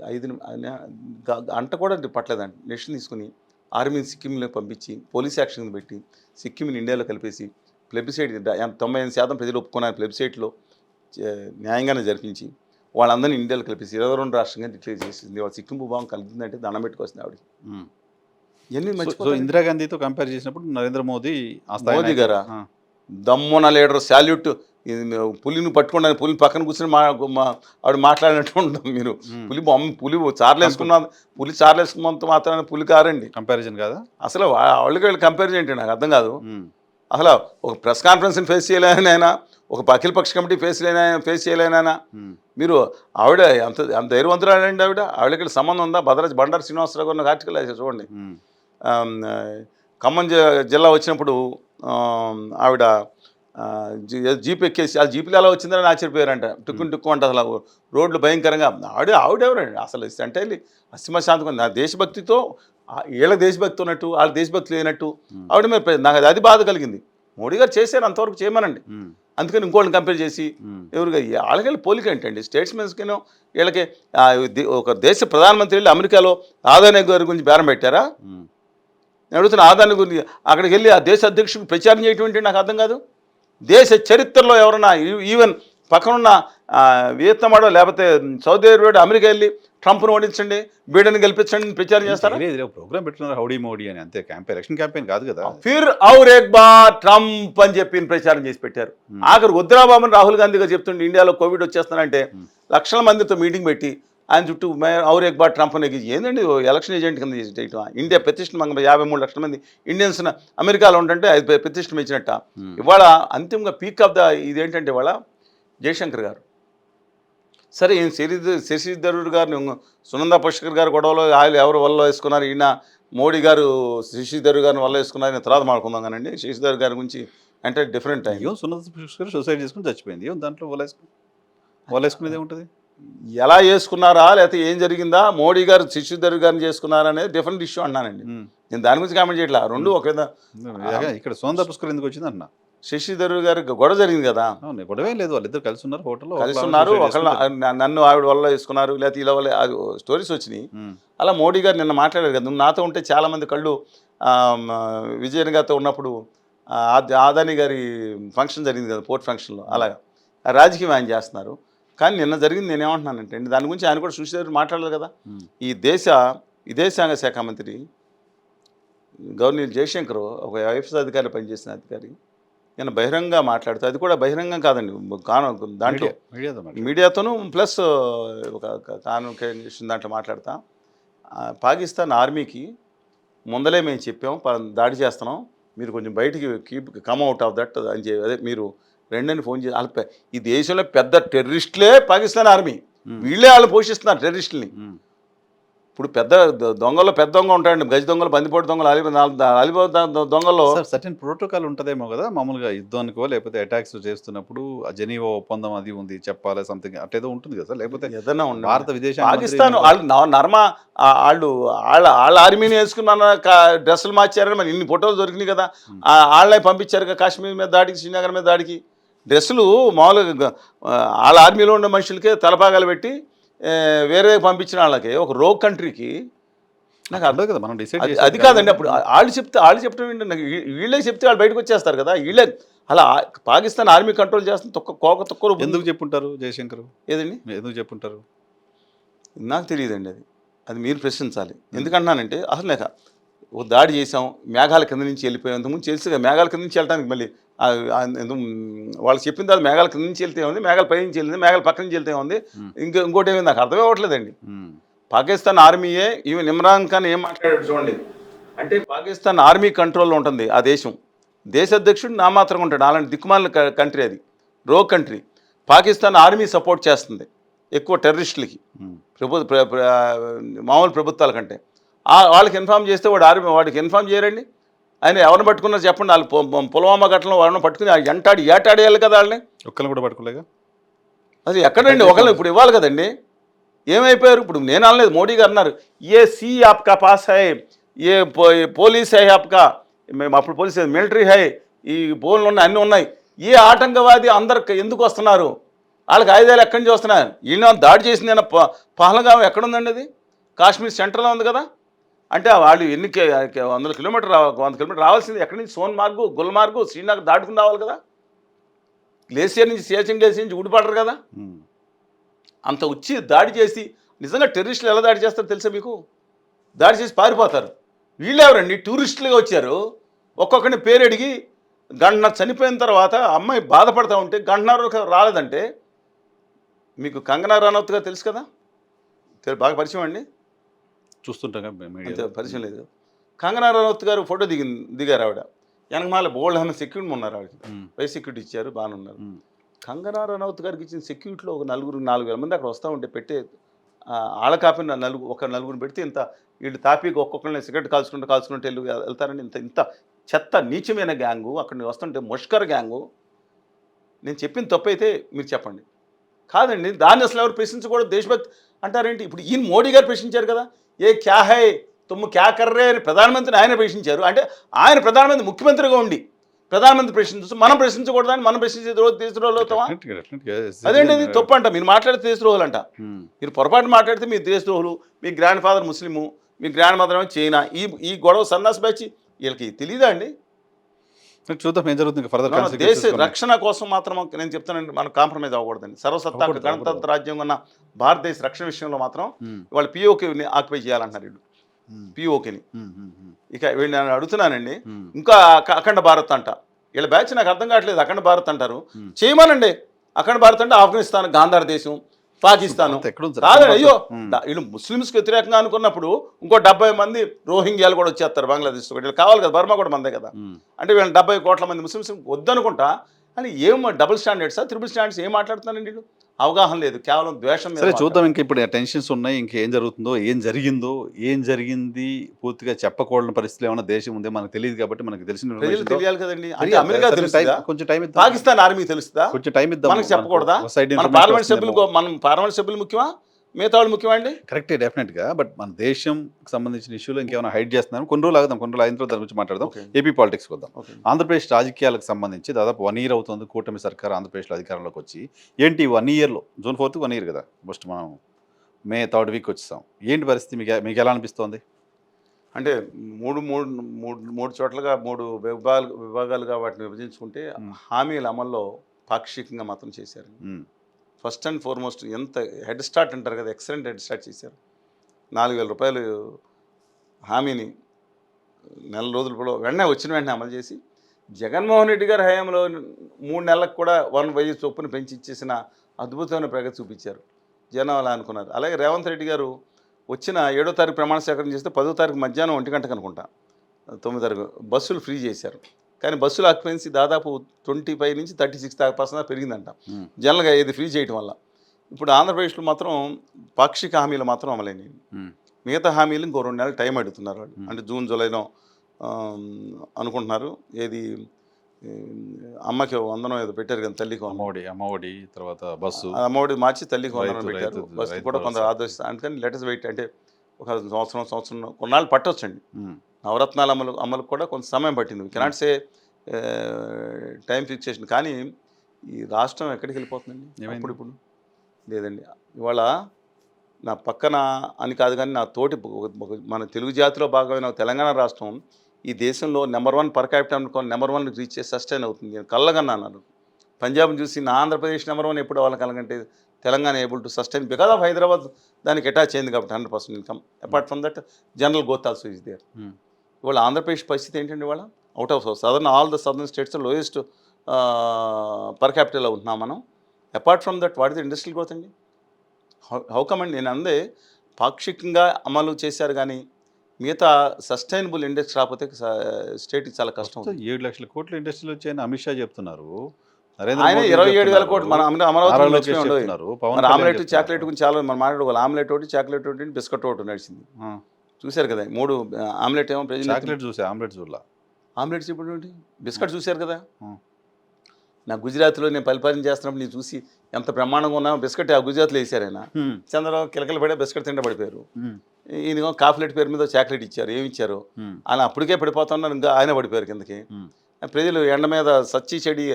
5 గంట కూడా పట్టలేదండి. డెసిషన్ తీసుకుని ఆర్మీని సిక్కింలో పంపించి పోలీస్ యాక్షన్ పెట్టి సిక్కింని ఇండియాలో కలిపేసి ప్లెబిసైట్ 98% ప్రజలు ఒప్పుకున్నారు. ప్లెబిసైట్లో న్యాయంగానే జరిపించి వాళ్ళందరినీ ఇండియాలో కలిపేసి 22 రాష్ట్రంగా డిక్లేర్ చేసింది. వాళ్ళ సిక్కిం భూభాగం కలిగిందంటే దండం పెట్టుకొస్తుంది ఆవిడ. మ్మ్. ఎన్ని సో మర్చిపో ఇందిరాగాంధీతో కంపేర్ చేసినప్పుడు నరేంద్ర మోదీ ఆ స్థాయి మోదీ గారా ఆ. దమ్మున లీడర్ సాల్యూట్. పులిని పట్టుకున్నాను, పులిని పక్కన కూర్చొని ఆవిడ మాట్లాడినట్టు ఉంటాం. మీరు మ్మ్. పులి చార్లేసుకున్నంత మాత్రాన పులి కారండి. కంపారిజన్ కాదా? అసలు వాళ్ళకి వీళ్ళు కంపేర్ ఏంటి నాకు అర్థం కాదు. మ్మ్. అసలు ఒక ప్రెస్ కాన్ఫరెన్స్ని ఫేస్ చేయలేనైనా, ఒక అఖిలపక్ష కమిటీ ఫేస్ చేయలేనైనా మ్మ్. మీరు ఆవిడ అంత ధైర్యవంతురాలండి. ఆవిడకి సంబంధం ఉందా? బండారు శ్రీనివాసరావు గారు ఆర్టికల్ వేసారు చూడండి. మ్మ్. ఖమ్మం జిల్లా వచ్చినప్పుడు ఆవిడ జీప్ ఎక్కేసి ఆ జీపులు ఎలా వచ్చిందని ఆశ్చర్యపోయారంట. టుక్కు అంటే అసలు రోడ్లు భయంకరంగా. ఆవిడెవరండి అసలు అంటే అసీమశాంతం నా దేశభక్తితో వీళ్ళ దేశభక్తి ఉన్నట్టు వాళ్ళ దేశభక్తి లేనట్టు ఆవిడ మీద నాకు అది బాధ కలిగింది. మోడీ గారు చేశారు, అంతవరకు చేయమనండి. మ్మ్. అందుకని ఇంకోళ్ళని కంపేర్ చేసి మ్మ్. ఎవరుగా వాళ్ళకి పోలిక ఏంటండి? స్టేట్స్మెన్స్కినో వీళ్ళకి ఒక దేశ ప్రధానమంత్రి వెళ్ళి అమెరికాలో ఆదాని గారి గురించి బేరం పెట్టారా? మ్మ్. నేను అడుగుతున్న ఆదాని గురించి అక్కడికి వెళ్ళి ఆ దేశ అధ్యక్షుడికి ప్రచారం చేయటం ఏంటి నాకు అర్థం కాదు. దేశ చరిత్రలో ఎవరన్నా ఈవెన్ పక్కనున్న వియత్నామాడో లేకపోతే సౌదీ అరేబియా అమెరికా వెళ్ళి ట్రంప్ను ఓడించండి, బైడెన్ గెలిపించండి ప్రచారం చేస్తారా? ప్రోగ్రామ్ పెట్టుకున్నారు హౌడీ మోడీ అని, అంతే. ఎలక్షన్ క్యాంపెయిన్ కాదు కదా. ఫిర్ ఔర్ ఎక్ బార్ ట్రంప్ అని చెప్పి ప్రచారం చేసి పెట్టారు. ఆఖరు వద్దురాబాబు రాహుల్ గాంధీ గారు చెప్తుండే ఇండియాలో కోవిడ్ వచ్చేస్తానంటే లక్షల మందితో మీటింగ్ పెట్టి ఆయన చుట్టూ ఔర్ ఎక్ బార్ ట్రంప్ అనేది ఏంటండి ఎలక్షన్ ఏజెంట్ కింద చేయటం. ఇండియా ప్రతిష్ట 53 లక్షల మంది ఇండియన్స్ అమెరికాలో ఉంటుంటే అది ప్రతిష్టం ఇచ్చినట్ట. ఇవాళ అంతిమంగా పీక్ ఆఫ్ ఇదేంటంటే ఇవాళ జయశంకర్ గారు సరే ఈయన శశి థరూర్ గారిని సునందా పుష్కర్ గారు గొడవలో ఆయన ఎవరు వల్ల వేసుకున్నారు, ఈయన మోడీ గారు శశి థరూర్ గారిని వల్ల వేసుకున్నారు. ఈయన తర్వాత మాట్లాడుకుందాం కానండి శశి థరూర్ గారి గురించి అంటే different time. Sunanda Pushkar suicide చేసుకుని చచ్చిపోయింది. దాంట్లో వాళ్ళేసుకునేది ఏముంటుంది? ఎలా చేసుకున్నారా లేకపోతే ఏం జరిగిందా, మోడీ గారు శశి థరూర్ గారిని చేసుకున్నారా అనేది డిఫరెంట్ ఇష్యూ అన్నానండి. నేను దాని గురించి కామెంట్ చేయట్లా. రెండు ఒక ఇక్కడ సునంద పుష్కర్ ఎందుకు వచ్చింది అన్న శశిధర్ గారు గొడవ జరిగింది కదా, అవును, గొడవే లేదు, వాళ్ళిద్దరు కలిసి ఉన్నారు హోటల్లో, కలిసి ఉన్నారు, ఒకళ్ళ నన్ను ఆవిడ వల్ల వేసుకున్నారు, లేకపోతే ఇలా వల్ల స్టోరీస్ వచ్చినాయి. అలా మోడీ గారు నిన్న మాట్లాడారు కదా, నువ్వు నాతో ఉంటే చాలామంది కళ్ళు విజయన్ గారితో ఉన్నప్పుడు ఆదాని గారి ఫంక్షన్ జరిగింది కదా, పోర్ట్ ఫంక్షన్లో, అలాగా రాజకీయం ఆయన చేస్తున్నారు. కానీ నిన్న జరిగింది నేనేమంటున్నానంటే అండి, దాని గురించి ఆయన కూడా సుశీల్ మాట్లాడాలి కదా. ఈ దేశ విదేశాంగ శాఖ మంత్రి గవర్నర్ జయశంకర్, ఒక ఐఎఫ్ఎస్ అధికారి పనిచేసిన అధికారి, నేను బహిరంగంగా మాట్లాడుతూ, అది కూడా బహిరంగం కాదండి, దాంట్లో మీడియాతోనూ ప్లస్ ఒక కాన్వర్సేషన్ దాంట్లో మాట్లాడతా, పాకిస్తాన్ ఆర్మీకి ముందలే మేము చెప్పాం దాడి చేస్తున్నాం, మీరు కొంచెం బయటికి కమ్ అవుట్ ఆఫ్ దట్ అని చెప్పి, అదే మీరు రెండని ఫోన్ చేసి వాళ్ళ ఈ దేశంలో పెద్ద టెర్రరిస్టులే పాకిస్తాన్ ఆర్మీ, వీళ్ళే వాళ్ళు పోషిస్తున్నారు టెర్రరిస్టులని. ఇప్పుడు పెద్ద దొంగల్లో పెద్ద దొంగ ఉంటాయండి, గజ దొంగలు, బందిపోటు దొంగలు, అలిబాబా దొంగల్లో సర్టెన్ ప్రోటోకాల్ ఉంటుందేమో కదా, మామూలుగా యుద్ధానికో లేకపోతే అటాక్స్ చేస్తున్నప్పుడు ఆ జెనీవా ఒప్పందం అది ఉంది చెప్పాలి, సంథింగ్ అట్లేదో ఉంటుంది కదా, లేకపోతే ఏదైనా ఉంది. భారత విదేశాంగ పాకిస్తాన్ వాళ్ళు నర్మ వాళ్ళ ఆర్మీని వేసుకుని మన డ్రెస్సులు మార్చారని మన ఇన్ని ఫోటోలు దొరికినాయి కదా, వాళ్ళని పంపించారు కదా కాశ్మీర్ మీద దాడికి, శ్రీనగర్ మీద దాడికి, డ్రెస్సులు మామూలుగా వాళ్ళ ఆర్మీలో ఉన్న మనుషులకే తలపాగాలు పెట్టి వేరే పంపించిన వాళ్ళకి, ఒక రోగ్ కంట్రీకి నాకు అర్థం కదా, మనం డిసైడ్ అది కాదండి. అప్పుడు వాళ్ళు చెప్పడం ఏంటంటే నాకు వీళ్ళే చెప్తే వాళ్ళు బయటకు వచ్చేస్తారు కదా, వీళ్ళే అలా పాకిస్తాన్ ఆర్మీ కంట్రోల్ చేస్తుంది. తొక్కరు ఎందుకు చెప్పుంటారు జయశంకర్, ఏదండి ఎందుకు చెప్పుంటారు నాకు తెలియదండి, అది మీరు ప్రశ్నించాలి. ఎందుకంటున్నానంటే అసలు లేక ఓ దాడి చేసాం, మేఘాల కింద నుంచి వెళ్ళిపోయాం, ఇంతకుముందు తెలుసుగా మేఘాల కింద నుంచి వెళ్ళడానికి మళ్ళీ వాళ్ళు చెప్పిన తర్వాత మేఘాల కింద నుంచి వెళ్తే ఉంది, మేఘాల పై నుంచి వెళ్ళింది, మేఘాల పక్క నుంచి వెళ్తే ఉంది, ఇంకోటి ఏమైంది నాకు అర్థమే అవ్వట్లేదండి. పాకిస్తాన్ ఆర్మీయే ఈవెన్ ఇమ్రాన్ ఖాన్ ఏం మాట్లాడాడు చూడండి, అంటే పాకిస్తాన్ ఆర్మీ కంట్రోల్లో ఉంటుంది ఆ దేశం, దేశ అధ్యక్షుడు నామాత్రంగా ఉంటాడు, అలాంటి దిక్కుమాలిన కంట్రీ అది, rogue country. Pakistan army support చేస్తుంది ఎక్కువ టెర్రరిస్టులకి, మామూలు ప్రభుత్వాల కంటే. వాళ్ళకి ఇన్ఫార్మ్ చేస్తే వాడికి ఇన్ఫార్మ్ చేయరండి. ఆయన ఎవరిని పట్టుకున్నారు చెప్పండి, వాళ్ళు పుల్వామా ఘటనలో వాళ్ళని పట్టుకుని ఏటాడేయాలి కదా, వాళ్ళని ఒక్కరిని కూడా పట్టుకోలేక. అది ఎక్కడండి, ఒకళ్ళు ఇప్పుడు ఇవ్వాలి కదండి. ఏమైపోయారు ఇప్పుడు, నేను అనలేదు, మోడీ గారు అన్నారు ఏ సి ఆప్కా పాస్ హై, ఏ పోలీస్ హై ఆప్కా, మేము అప్పుడు పోలీస్ మిలిటరీ హై, ఈ పోన్లు ఉన్నాయి, అన్నీ ఉన్నాయి, ఏ ఆటంకవాది అందరు ఎందుకు వస్తున్నారు, వాళ్ళకి ఆయుధాలు ఎక్కడి నుంచి వస్తున్నాయి, ఈయన దాడి చేసింది నేను పహల్గాం ఎక్కడుందండి, అది కాశ్మీర్ సెంటర్లో ఉంది కదా. అంటే వాళ్ళు ఎన్ని 100 కిలోమీటర్ రావాల్సింది ఎక్కడి నుంచి, సోన్మార్గు, గుల్మార్గు, శ్రీనగర్ దాటుకుని రావాలి కదా, గ్లేసియర్ నుంచి, సియాచిన్ గ్లేసియర్ నుంచి ఊడిపడరు కదా. అంత వచ్చి దాడి చేసి నిజంగా టెర్రరిస్టులు ఎలా దాడి చేస్తారో తెలుసా మీకు, దాడి చేసి పారిపోతారు. వీళ్ళు ఎవరండి, టూరిస్టులుగా వచ్చారు, ఒక్కొక్కరిని పేరు అడిగి గంటన్నర చనిపోయిన తర్వాత అమ్మాయి బాధపడతా ఉంటే గంటన్నర రాలేదంటే, మీకు కంగనా రనౌత్ గారు తెలుసు కదా, బాగా పరిచయం అండి, చూస్తుంటాం అంతే పరిచయం లేదు. కంగనా రనౌత్ గారు ఫోటో దిగారు, ఆవిడ వెనక మాల బోల్డ్ అన్న సెక్యూరిటీ ఉన్నారు, ఆవిడకి వై సెక్యూరిటీ ఇచ్చారు, బాగానే ఉన్నారు. కంగనా రనౌత్ గారికి ఇచ్చిన సెక్యూరిటీలో ఒక 4,000 మంది అక్కడ వస్తూ ఉంటే పెట్టే ఆళ్ళకాపిన నలుగురిని పెడితే ఇంత వీళ్ళు తాపీకి ఒక్కొక్కరిని సిగరెట్ కాల్చుకుంటూ వెళ్తారని ఇంత చెత్త నీచమైన గ్యాంగు అక్కడ వస్తుంటే ముష్కర్ గ్యాంగు. నేను చెప్పిన తప్పు అయితే మీరు చెప్పండి. కాదండి, దాన్ని అసలు ఎవరు ప్రశ్నించకూడదు, దేశభక్తి అంటారేంటి. ఇప్పుడు ఈయన మోడీ గారు ప్రశ్నించారు కదా, ఏ క్యా హై తుమ్ము క్యా కర్రే అని ప్రధానమంత్రిని ఆయన ప్రశ్నించారు. అంటే ఆయన ప్రధానమంత్రి ముఖ్యమంత్రిగా ఉండి ప్రధానమంత్రి ప్రశ్నించు, మనం ప్రశ్నించకూడదని, మనం ప్రశ్నించే దేశద్రోహులు అవుతామా? అదేంటి, అది తప్పు అంట. మీరు మాట్లాడితే దేశద్రోహులు అంట, మీరు పొరపాటు మాట్లాడితే మీరు దేశద్రోహులు. మీ గ్రాండ్ ఫాదర్ ముస్లిము, మీ గ్రాండ్ మదర్ ఏమో చైనా. ఈ గొడవ సన్నాసి బ్యాచ్ వీళ్ళకి తెలియదా అండి? చూద్దాం ఏం జరుగుతుంది ఫర్దర్. దేశ రక్షణ కోసం మాత్రం నేను చెప్తానండి, మనం కాంప్రమైజ్ అవ్వకూడదండి. సర్వసత్తాక గణతంత్ర రాజ్యం ఉన్న భారతదేశ రక్షణ విషయంలో మాత్రం వాళ్ళు పిఓకేని ఆక్యుపై చేయాలంటున్నారు వీళ్ళు, పిఓకేని. ఇక వీళ్ళు నేను అడుగుతున్నానండి, ఇంకా అఖండ భారత్ అంట, వీళ్ళ బ్యాచ్ నాకు అర్థం కావట్లేదు. అఖండ భారత్ అంటారు, చేయమనండి. అఖండ భారత్ అంటే ఆఫ్ఘనిస్తాన్, గాంధార్ దేశం, పాకిస్తాన్ కాదండి. అయ్యో వీళ్ళు ముస్లిమ్స్కి వ్యతిరేకంగా అనుకున్నప్పుడు ఇంకో 70 మంది రోహింగ్యాలు కూడా వచ్చేస్తారు బంగ్లాదేశ్. వీళ్ళు కావాలి కదా, బర్మా కూడా మందే కదా. అంటే వీళ్ళు 70 కోట్ల మంది ముస్లిమ్స్ వద్దనుకుంటా అని ఏం డబుల్ స్టాండర్డ్సా, త్రిబుల్ స్టాండర్డ్స్ ఏం మాట్లాడుతున్నారండి వీళ్ళు? అవగాహన లేదు, కేవలం ద్వేషం మీద. సరే చూద్దాం, ఇంకా ఇప్పుడు టెన్షన్స్ ఉన్నాయి, ఇంకేం జరుగుతుందో, ఏం జరిగింది పూర్తిగా చెప్పకూడని పరిస్థితులు ఏమైనా దేశం ఉందే మనకు తెలియదు. కాబట్టి మనకు తెలిసిన తెలియాలి కదండి. అంటే అమెరికా తెలుస్తుందా, కొంచెం టైం ఇద్దాం. పాకిస్తాన్ ఆర్మీ తెలుస్తుందా, కొంచెం టైం ఇద్దాం. మనకు చెప్పకూడదా? మన పార్లమెంట్ సభ్యులు ముఖ్యమా, మిగతా వాళ్ళు ముఖ్యమండి. కరెక్టే డెఫినెట్గా. బట్ మన దేశం సంబంధించిన ఇష్యూలో ఇంకేమైనా హైడ్ చేస్తున్నాం. కొన్ని రోజులు ఆగుదాం, కొన్ని రోజులు అయిన తర్వాత దాని గురించి మాట్లాడదాం. ఓకే. ఏపీ పాలిటిక్స్కి వద్దాం. ఓకే. ఆంధ్రప్రదేశ్ రాజకీయాలకు సంబంధించి దాదాపు 1 ఇయర్ అవుతుంది కూటమి సర్కార్ ఆంధ్రప్రదేశ్లో అధికారంలోకి వచ్చి. ఏంటి 1 ఇయర్లో జూన్ 4th 1 ఇయర్ కదా, ఫస్ట్ మనం మే 3rd వీక్ వచ్చేసాం. ఏంటి పరిస్థితి, మీకు ఎలా అనిపిస్తోంది? అంటే మూడు మూడు మూడు మూడు చోట్లుగా 3 విభాగాలుగా వాటిని విభజించుకుంటే హామీల అమల్లో పాక్షికంగా మాత్రం చేశారు. ఫస్ట్ అండ్ ఫార్మోస్ట్ ఎంత హెడ్ స్టార్ట్ అంటారు కదా, ఎక్సలెంట్ హెడ్ స్టార్ట్ చేశారు. 4,000 రూపాయలు హామీని నెల రోజులలో వెంటనే అమలు చేసి, జగన్మోహన్ రెడ్డి గారి హయాంలో 3 నెలలకు కూడా 1,000 చొప్పున పెంచి ఇచ్చేసిన అద్భుతమైన ప్రగతి చూపించారు. జనం అలా అనుకున్నారు. అలాగే రేవంత్ రెడ్డి గారు వచ్చిన 7వ తారీఖు ప్రమాణ స్వీకారం చేస్తే 10వ తారీఖు మధ్యాహ్నం 1 గంటకు అనుకుంటా 9వ తారీఖు బస్సులు ఫ్రీ చేశారు. కానీ బస్సుల ఆక్యుపెన్సీ దాదాపు 25 నుంచి 36% పెరిగిందంట జనరల్గా ఇది ఫ్రీ చేయడం వల్ల. ఇప్పుడు ఆంధ్రప్రదేశ్లో మాత్రం పాక్షిక హామీలు మాత్రం అమలైనవి. మిగతా హామీలు ఇంకో 2 నెలలు టైం అడుగుతున్నారు వాళ్ళు. అంటే జూన్ జూలైలో అనుకుంటున్నారు. ఏది అమ్మకి వందనం ఏదో పెట్టారు కదా, తల్లికి అమ్మఒడి తర్వాత బస్సు అమ్మఒడి మార్చి తల్లికి వందనం పెట్టారు. బస్సు కూడా కొంత ఆదర్శిస్తారు. అందుకని లెటర్స్ వెయిట్ అంటే ఒక సంవత్సరం కొన్నాళ్ళు పట్టవచ్చండి. నవరత్నాల అమలుకు కూడా కొంత సమయం పట్టింది. Cannot say time fixation. కానీ ఈ రాష్ట్రం ఎక్కడికి వెళ్ళిపోతుందండి ఇప్పుడు లేదండి. ఇవాళ నా పక్కన అని కాదు కానీ నా తోటి మన తెలుగు జాతిలో భాగమైన తెలంగాణ రాష్ట్రం ఈ దేశంలో నెంబర్ 1 పర్ క్యాపిటల్ అనుకోని నెంబర్ 1 రీచ్ చేసి సస్టైన్ అవుతుంది. నేను కళ్ళగన్నాను. పంజాబ్ని చూసి నా ఆంధ్రప్రదేశ్ నెంబర్ 1 ఎప్పుడు అవ్వాలి కలగంటే Telangana able to sustain because of Hyderabad దానికి అటాచ్ అయింది కాబట్టి 100% income. Apart from that general growth also is there. ఇవాళ ఆంధ్రప్రదేశ్ పరిస్థితి ఏంటంటే ఇవాళ out of southern all the southern states lowest per క్యాపిటల్లో ఉంటున్నాం మనం. Apart from that what is the industrial growth అండి? హౌ కమ్ అండి? నేను అందే పాక్షికంగా అమలు చేశారు కానీ మిగతా సస్టైనబుల్ ఇండెక్స్ రాకపోతే స్టేట్కి చాలా కష్టం. 7 లక్షల కోట్ల ఇండస్ట్రీలు వచ్చాయని అమిత్ షా చెప్తున్నారు. ఆయన 27,000 కోట్లు మన అమరావతి ఆమ్లెట్ చాక్లెట్ గురించి చాలా మనం మాట్లాడుకోవాలి. ఆమ్లెట్ ఒకటి, చాక్లెట్ ఒకటి, బిస్కెట్ ఒకటి నడిచింది. చూశారు కదా 3 ఆమ్లెట్ ఏమో చాక్లెట్ చూసా, ఆమ్లెట్ చూడాల. ఆమ్లెట్స్ ఇప్పుడు ఏంటి బిస్కెట్ చూశారు కదా. నా గుజరాత్లో నేను పరిపాలన చేస్తున్నప్పుడు నేను చూసి ఎంత బ్రహ్మాండంగా ఉన్నా బిస్కెట్ ఆ గుజరాత్లో వేసారు. ఆయన చంద్రబాబు కిలకలు పడే బిస్కెట్ తింటే పడిపోయారు. ఈయన కాఫ్లెట్ పేరు మీద చాక్లెట్ ఇచ్చారు. ఏమి ఇచ్చారు ఆయన అప్పటికే పడిపోతున్నారు, ఇంకా ఆయన పడిపోయారు కిందకి. ప్రజలు ఎండ మీద సచ్చి చెడి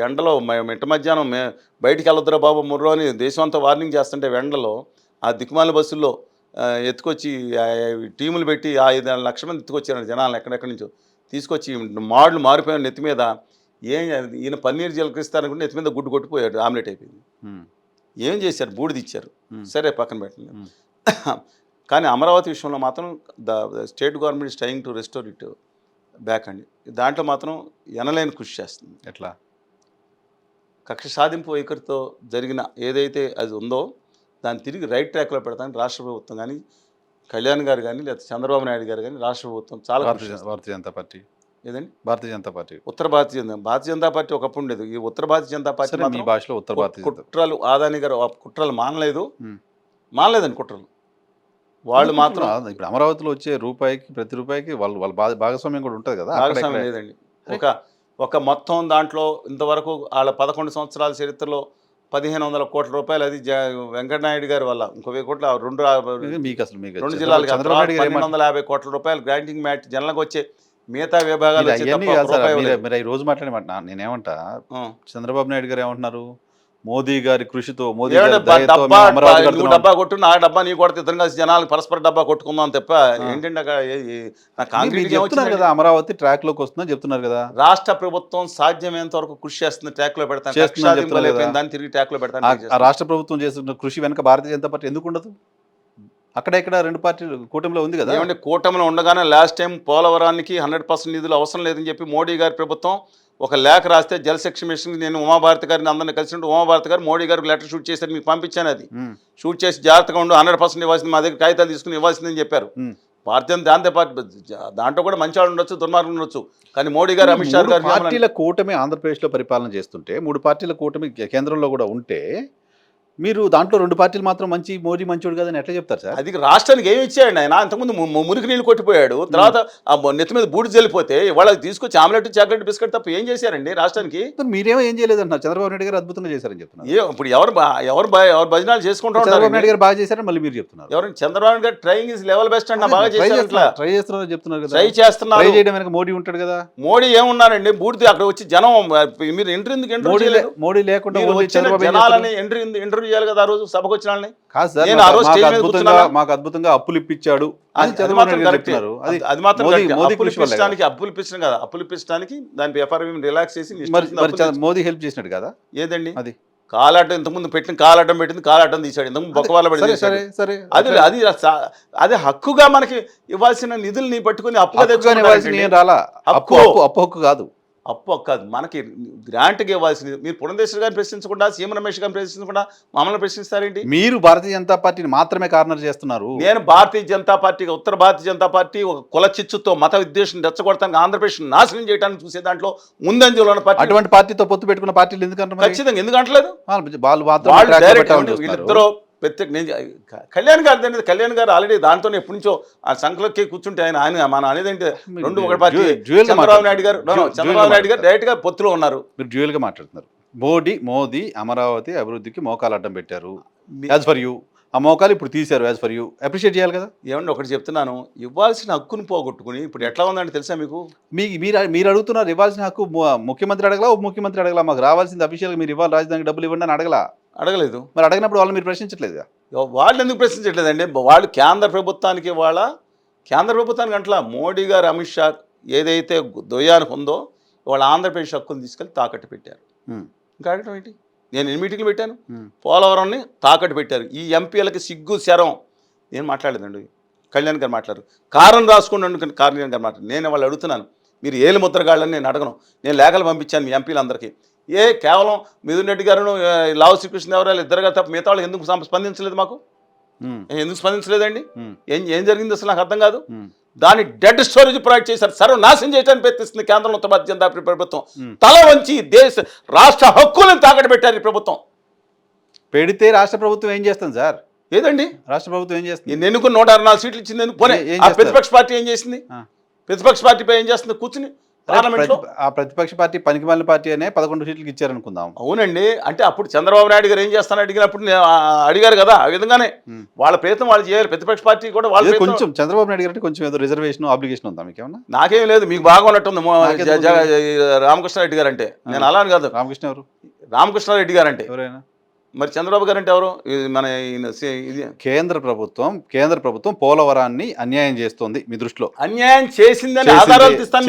ఎండలో మిట్ట మధ్యాహ్నం బయటికి వెళ్ళొద్దురా బాబు ముర్రో అని దేశం అంతా వార్నింగ్ చేస్తుంటే ఎండలో ఆ దిక్కుమాల బస్సుల్లో ఎత్తుకొచ్చి టీములు పెట్టి 5 లక్షల మంది ఎత్తుకొచ్చారు జనాలను ఎక్కడెక్కడి నుంచో తీసుకొచ్చి మాటలు మారిపోయిన నెత్తి మీద ఈయన పన్నీర్ జీలకరిస్తారనుకుంటే నెత్తి మీద గుడ్డు కొట్టిపోయాడు. ఆమ్లెట్ అయిపోయింది. ఏం చేశారు? బూడిది ఇచ్చారు. సరే పక్కన పెట్టండి. కానీ అమరావతి విషయంలో మాత్రం the state government is trying to restore it back అండి. దాంట్లో మాత్రం ఎనలేని కృషి చేస్తుంది. ఎట్లా? కక్ష సాధింపు వైఖరితో జరిగిన ఏదైతే అది ఉందో దాన్ని తిరిగి రైట్ ట్రాక్లో పెడతానికి రాష్ట్ర ప్రభుత్వం కానీ కళ్యాణ్ గారు కానీ లేదా చంద్రబాబు నాయుడు గారు కానీ రాష్ట్ర ప్రభుత్వం చాలా భారతీయ జనతా పార్టీ ఏదండి భారతీయ జనతా పార్టీ ఉత్తర భారతీయ జనతా పార్టీ ఒకప్పుడు ఉండేది. ఈ ఉత్తర భారతీయ జనతా పార్టీ మీ భాషలో ఉత్తర భారతీయ కుట్రలు ఆదాని గారు కుట్రలు మానలేదండి కుట్రలు. వాళ్ళు మాత్రం ఇప్పుడు అమరావతిలో వచ్చే రూపాయికి ప్రతి రూపాయికి వాళ్ళ భాగస్వామ్యం కూడా ఉంటుంది కదా. భాగస్వామ్యం లేదండి. ఒక మొత్తం దాంట్లో ఇంతవరకు వాళ్ళ 11 సంవత్సరాల చరిత్రలో 1,500 కోట్ల రూపాయలు అది వెంకటనాయుడు గారి వల్ల ఇంకో 1,000 కోట్ల 2 జిల్లాలకి 1,250 కోట్ల రూపాయలు గ్రాంటింగ్ మ్యాట్ జనలకు వచ్చే మిగతా విభాగాలు. మీరు ఈ రోజు మాట్లాడమంటున్నా నేనేమంటా, చంద్రబాబు నాయుడు గారు ఏమంటున్నారు, మోదీ గారి కృషితో డబ్బా కొట్టు నా డబ్బా నీ కొడితే ఇద్దరు కలిసి జనాలకు పరస్పర డబ్బా కొట్టుకుందాం తప్ప ఏంటంటే కదా అమరావతి ట్రాక్ లోకి వస్తుందని చెప్తున్నారు కదా. రాష్ట్ర ప్రభుత్వం సాధ్యమైనంత వరకు కృషి చేస్తుంది, ట్రాక్ లో పెడతాను దాన్ని తిరిగి ట్రాక్ లో పెడతాను. రాష్ట్ర ప్రభుత్వం చేస్తున్న కృషి వెనక భారతీయ జనతా పార్టీ ఎందుకు ఉండదు? అక్కడ 2 పార్టీలు కూటమిలో ఉంది కదా. ఏమంటే కూటమిలో ఉండగానే లాస్ట్ టైం పోలవరానికి 100% నిధులు అవసరం లేదని చెప్పి మోడీ గారి ప్రభుత్వం ఒక లేఖ రాస్తే జలశక్తి మిషన్ నేను ఉమాభారతి గారిని అందరినీ కలిసి ఉమాభారతి గారు మోడీ గారికి లెటర్ షూట్ చేశారు, మీకు పంపించాను. అది షూట్ చేసి జాగ్రత్తగా ఉండు 100% ఇవ్వాల్సింది, మా దగ్గర కాగితాలు తీసుకుని ఇవ్వాల్సిందని చెప్పారు. భారతీయ జనతా పార్టీ దాంట్లో కూడా మంచి వాళ్ళు ఉండొచ్చు, దుర్మార్గులు ఉండొచ్చు. కానీ మోడీ గారు అమిత్ షా గారు పార్టీల కూటమి ఆంధ్రప్రదేశ్లో పరిపాలన చేస్తుంటే 3 పార్టీల కూటమి కేంద్రంలో కూడా ఉంటే మీరు దాంట్లో 2 పార్టీలు మాత్రం మంచి మోడీ మంచోడు కదని ఎట్లా చెప్తారు సార్? అది రాష్ట్రానికి ఏమి ఇచ్చాడు ఆయన? అంతకుముందు మురికి నీళ్ళు కొట్టిపోయాడు, తర్వాత ఆ నెత్తి మీద బూడి జల్లిపోతే వాళ్ళకి తీసుకొచ్చి ఆమ్లెట్ చాక్లెట్ బిస్కెట్ తప్ప ఏం చేశారండి రాష్ట్రానికి? మరి మీరేమో ఏం చేయలేదంటున్నారు. చంద్రబాబు నాయుడు గారు అద్భుతంగా చేశారని చెప్తున్నారు. ఇప్పుడు ఎవరు భజనాలు చేసుకుంటూ చంద్రబాబు ఉంటారు? నాయుడు గారు బాగా చేశారని మళ్ళీ మీరు చెప్తున్నారు. ఎవరైనా చంద్రబాబు గారు ట్రైయింగ్ ఇస్ లెవెల్ బెస్ట్ అండి, బాగా చేశారు. ట్రై చేస్తున్నారని చెప్తున్నారు కదా. ట్రై చేస్తున్నారు. ట్రై చేయడం వెనక మోడీ ఉంటాడు కదా. మోడీ ఏమున్నారండి? బూడిది అక్కడ వచ్చి జనం మీరు ఎంట్రీ ఎందుకు ఎంట్రీ చేయలేదు? మోడీ లేకుండా మీరు ఓన్లీ వచ్చిన చంద్రబాబు ఏం జనాలని ఇంటర్వ్యూ చేయాలి కదా ఆ రోజు సభకు వచ్చిన వాళ్ళని. కాదు సార్, నేను ఆ రోజు స్టేజ్ మీద కూర్చున్నానా? మాకు అద్భుతంగా అప్పులు ఇప్పించాడు అని అది చంద్రబాబు మాత్రం నాయుడు గారు కరెక్టే. చెప్తున్నారు. అది మాత్రం మోదీ కరెక్టే. మోదీ అప్పులు కృషి వల్లే కదా. ఇప్పించడానికి అప్పులు ఇప్పించడానికి దాని వ్యాపారం రిలాక్స్ చేసి మరి మోదీ హెల్ప్ చేసినట్టు కదా ఏదండి అది. కాలాటం ఇంతకుముందు పెట్టిన కాలాటం పెట్టింది, కాలాటం తీశాడు, ఇంతకుముందు బొక్కవాళ్ళ పడి సరే చేశాడు. సరే సరే అది అది అది హక్కుగా మనకి ఇవ్వాల్సిన నిధుల్ని పట్టుకుని అప్పుగా ఇవ్వాల్సిన తెచ్చుకుని ఏం రాలా. అప్పు హక్కు. అప్పు హక్కు కాదు. అప్పు కాదు, మనకి గ్రాంట్గా ఇవ్వాల్సింది. మీరు పురంధేశ్వరి గారిని ప్రశ్నించకుండా, సీఎం రమేష్ గారిని ప్రశ్నించకుండా మమ్మల్ని ప్రశ్నిస్తారేంటి? మీరు భారతీయ జనతా పార్టీని మాత్రమే కార్నర్ చేస్తున్నారు. నేను భారతీయ జనతా పార్టీగా, ఉత్తర భారతీయ జనతా పార్టీ ఒక కుల చిచ్చుతో మత విద్వేషం రెచ్చగొడతానికి, ఆంధ్రప్రదేశ్ నాశనం చేయడానికి చూసే దాంట్లో ముందంజలో ఉన్న పార్టీ. అటువంటి పార్టీతో పొత్తు పెట్టుకున్న పార్టీలు ఎందుకంటే ఖచ్చితంగా ఎందుకు అంటలేదు? వాళ్ళు మాత్రం వాళ్ళు track లో డైరెక్ట్ పెట్టాలని చూస్తున్నారు. వీళ్ళిద్దరూ ప్రత్యేక కళ్యాణ్ గారు అనేది, కళ్యాణ్ గారు ఆల్రెడీ దాంతో ఎప్పటి నుంచో ఆ సంఖ్యలోకి కూర్చుంటే ఆయన మన అనేది ఏంటి, రెండు ఒకటి పార్టీ. డ్యూయల్ గా చంద్రబాబు నాయుడు గారు డ్యూయల్ చంద్రబాబు నాయుడు గారు డైరెక్ట్ గా పొత్తులో ఉన్నారు. మీరు డ్యూయల్ గా మాట్లాడుతున్నారు. మోదీ అమరావతి అభివృద్ధికి మోకాలు అడ్డం పెట్టారు యాజ్ ఫర్ యూ. ఆ మోకాలు ఇప్పుడు తీశారు యాజ్ ఫర్ యూ. అప్రిషియేట్ చేయాలి కదా. ఏమండి ఒకటి చెప్తున్నాను, ఇవ్వాల్సిన హక్కును పోగొట్టుకుని ఇప్పుడు ఎట్లా ఉందంటే తెలుసా మీకు? మీరు అడుగుతున్నారు ఇవ్వాల్సిన హక్కు. ముఖ్యమంత్రి అడగలా, ఉప ముఖ్యమంత్రి అడగలా. మాకు రావాల్సింది అఫీషియల్గా మీరు ఇవ్వాలి, రాజధానికి డబ్బులు ఇవ్వండి అని అడగలేదు. మరి అడిగినప్పుడు వాళ్ళు మీరు ప్రశ్నించట్లేదుగా. వాళ్ళు ఎందుకు ప్రశ్నించట్లేదండి? వాళ్ళు కేంద్ర ప్రభుత్వానికి అంటలా మోడీ గారు అమిత్ షా ఏదైతే దొయ్యానికి ఉందో వాళ్ళ ఆంధ్రప్రదేశ్ హక్కును తీసుకెళ్ళి తాకట్టు పెట్టారు. ఇంకా అడగటం ఏంటి? నేను ఎన్ని మీటింగ్లు పెట్టాను, పోలవరంని తాకట్టు పెట్టారు. ఈ ఎంపీలకి సిగ్గు శరం. నేను మాట్లాడలేదండి, కళ్యాణ్ గారు మాట్లాడారు. కారణం రాసుకోండి కళ్యాణ్ గారు మాట్లాడారు. నేను వాళ్ళు అడుగుతున్నాను, మీరు ఏలు ముద్రగాళ్ళని నేను అడగను. నేను లేఖలు పంపించాను మీ ఎంపీలందరికీ. కేవలం మిథున్ రెడ్డి గారు లావు శ్రీకృష్ణదేవరాయలు ఇద్దరు గారు తప్ప మిగతా వాళ్ళు ఎందుకు స్పందించలేదు? మాకు ఎందుకు స్పందించలేదండి? ఏం జరిగింది అసలు నాకు అర్థం కాదు. దాన్ని డెడ్ స్టోరేజ్ ప్రొవైడ్ చేశారు. సర్వనాశనం చేయడానికి ప్రయత్నిస్తుంది కేంద్రంలో ఉత్తర భారతీయ జనతా ప్రభుత్వం. తల వంచి రాష్ట్ర హక్కులను తాకట్టు పెట్టారు ఈ ప్రభుత్వం. పెడితే రాష్ట్ర ప్రభుత్వం ఏం చేస్తుంది సార్? ఏదండి రాష్ట్ర ప్రభుత్వం ఏం చేస్తుంది? ఎన్నుకుని 164 సీట్లు ఇచ్చింది. పోనీ ఆ ప్రతిపక్ష పార్టీ ఏం చేసింది? ప్రతిపక్ష పార్టీపై ఏం చేస్తుంది? కూర్చుని పార్లమెంట్లో ఆ ప్రతిపక్ష పార్టీ పనికిమాలిన పార్టీ అనే 11 సీట్లకు ఇచ్చారనుకుందాం. అవునండి. అంటే అప్పుడు చంద్రబాబు నాయుడు గారు ఏం చేస్తానని అడిగినప్పుడు అడిగారు కదా, ఆ విధంగానే వాళ్ళ ప్రయత్నం వాళ్ళు చేయాలి. ప్రతిపక్ష పార్టీ కూడా వాళ్ళ కొంచెం చంద్రబాబు నాయుడు గారు కొంచెం ఏదో రిజర్వేషన్ ఆబ్లిగేషన్ ఉందా మీకు ఏమన్నా? నాకేం లేదు, మీకు బాగా ఉన్నట్టుంది రామకృష్ణారెడ్డి గారు అంటే. నేను అలా అని కాదు. రామకృష్ణ ఎవరు? రామకృష్ణారెడ్డి గారు అంటే ఎవరైనా. మరి చంద్రబాబు గారు అంటే ఎవరు? మన ఇది కేంద్ర ప్రభుత్వం పోలవరాన్ని అన్యాయం చేస్తోంది మీ దృష్టిలో. అన్యాయం చేసిందని ఆధారాలు ఇస్తాను.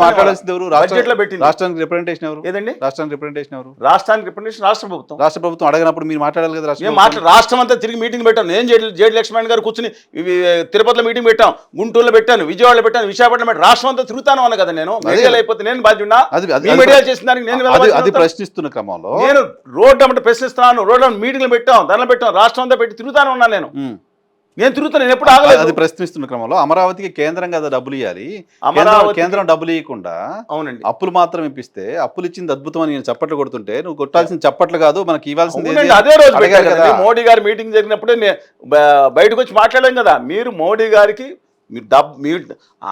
మాట్లాడాల్సింది ఎవరు? రాష్ట్రానికి రిప్రజెంటేషన్ ఎవరు? ఏదండి రాష్ట్రానికి రిప్రజెంటేషన్ ఎవరు? రాష్ట్రానికి రిప్రజెంటేషన్ రాష్ట్ర ప్రభుత్వం అడగనప్పుడు మీరు మాట్లాడాలి కదా. రాష్ట్రం అంతా తిరిగి మీటింగ్ పెట్టాను. నేను జేడి లక్ష్మణ్ గారు కూర్చుని తిరుపతిలో మీటింగ్ పెట్టాం, గుంటూరులో పెట్టాను, విజయవాడలో పెట్టాను, విశాఖపట్నం పెట్టాను. రాష్ట్రం అంతా తిరుగుతాను అన్న కదా నేను. మీడియా అయిపోతే నేను బాధ్యున్నా. మీడియా చేసిన దానికి నేను ప్రశ్నిస్తున్న క్రమంలో నేను రోడ్డు అంటే ప్రశ్నిస్తున్నాను. రోడ్డు మీటింగ్లు పెట్టాం, ధరలు పెట్టాం, రాష్ట్రం అంతా పెట్టి తిరుగుతానే ఉన్నాను. నేను తిరుగుతాను, నేను ఎప్పుడు ఆగలేదు. అది ప్రశ్నిస్తున్న క్రమంలో అమరావతికి కేంద్రం కదా డబ్బులు ఇవ్వాలి. కేంద్రం డబ్బులు ఇవ్వకుండా అవునండి అప్పులు మాత్రం ఇప్పిస్తే, అప్పులు ఇచ్చింది అద్భుతం అని నేను చప్పట్లు కొడుతుంటే నువ్వు కొట్టాల్సిన చప్పట్లు కాదు, మనకి ఇవ్వాల్సింది. అదే రోజు మోడీ గారి మీటింగ్ జరిగినప్పుడే బయటకు వచ్చి మాట్లాడాం కదా. మీరు మోడీ గారికి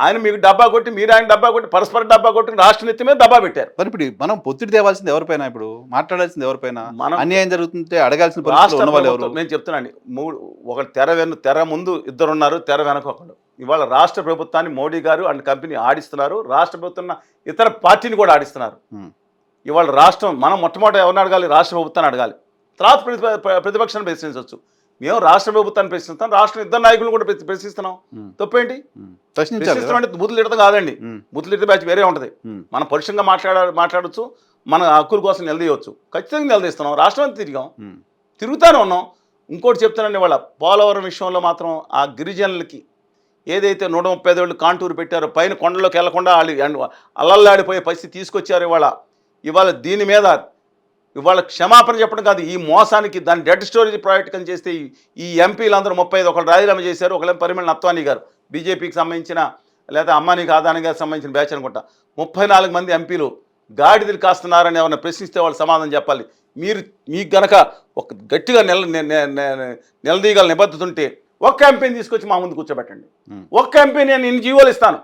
ఆయన మీకు డబ్బా కొట్టి, మీరు ఆయన డబ్బా కొట్టి, పరస్పర డబ్బా కొట్టి రాష్ట్ర నెత్తి మీద డబ్బా పెట్టారు. మరి ఇప్పుడు మనం పొత్తిడి తేవాల్సింది ఎవరిపైనా, ఇప్పుడు మాట్లాడాల్సింది ఎవరిపైనా? అన్యాయం జరుగుతుంటే అడగాల్సిన రాష్ట్ర నేను చెప్తున్నాను. ఒక తెర ముందు ఇద్దరు ఉన్నారు, తెర వెనక ఒకడు. ఇవాళ రాష్ట్ర ప్రభుత్వాన్ని మోడీ గారు అండ్ కంపెనీ ఆడిస్తున్నారు. రాష్ట్ర ప్రభుత్వం ఇతర పార్టీని కూడా ఆడిస్తున్నారు. ఇవాళ రాష్ట్రం మనం మొట్టమొదటి ఎవరిని అడగాలి? రాష్ట్ర ప్రభుత్వాన్ని అడగాలి. తర్వాత ప్రతిపక్షాన్ని ప్రశ్నించవచ్చు. మేము రాష్ట్ర ప్రభుత్వాన్ని ప్రశ్నిస్తాం, రాష్ట్ర ఇద్దరు నాయకులు కూడా ప్రశ్నిస్తున్నాం. తప్పేంటి? ప్రశ్నిస్తామంటే బూతులు తిడతాం కాదండి. బూతులు తిడితే బ్యాచ్ వేరే ఉంటుంది. మనం పరుషంగా మాట్లాడచ్చు, మన హక్కుల కోసం నిలదీయవచ్చు. ఖచ్చితంగా నిలదీస్తున్నాం. రాష్ట్రం అంతా తిరుగుతానే ఉన్నాం. ఇంకోటి చెప్తానండి, వాళ్ళ పోలవరం విషయంలో మాత్రం ఆ గిరిజనులకి ఏదైతే 135 కాంటూరు పెట్టారో, పైన కొండలోకి వెళ్లకుండా వాళ్ళు అల్లల్లాడిపోయే పరిస్థితి తీసుకొచ్చారు. ఇవాళ దీని మీద ఇవాళ క్షమాపణ చెప్పడం కాదు, ఈ మోసానికి దాన్ని డెడ్ స్టోరేజ్ ప్రాజెక్ట్ అని చేస్తే ఈ ఎంపీలందరూ 35 ఒకళ్ళు రాజీనామా చేశారు. ఒకళ్ళేమో పరిమళ నత్వానీ గారు బీజేపీకి సంబంధించిన, లేదా అమ్మానికి ఆదాని గారికి సంబంధించిన బ్యాచ్ అనుకుంటా. 34 మంది ఎంపీలు గాడిదలు కాస్తున్నారని ఎవరైనా ప్రశ్నిస్తే వాళ్ళు సమాధానం చెప్పాలి. మీకు గనక ఒక గట్టిగా నిలదీయగల నిబద్ధత ఉంటే ఒక క్యాంపెయిన్ తీసుకొచ్చి మా ముందు కూర్చోబెట్టండి. ఒక క్యాంపెయిన్ నేను ఇన్ని జీవోలు ఇస్తాను,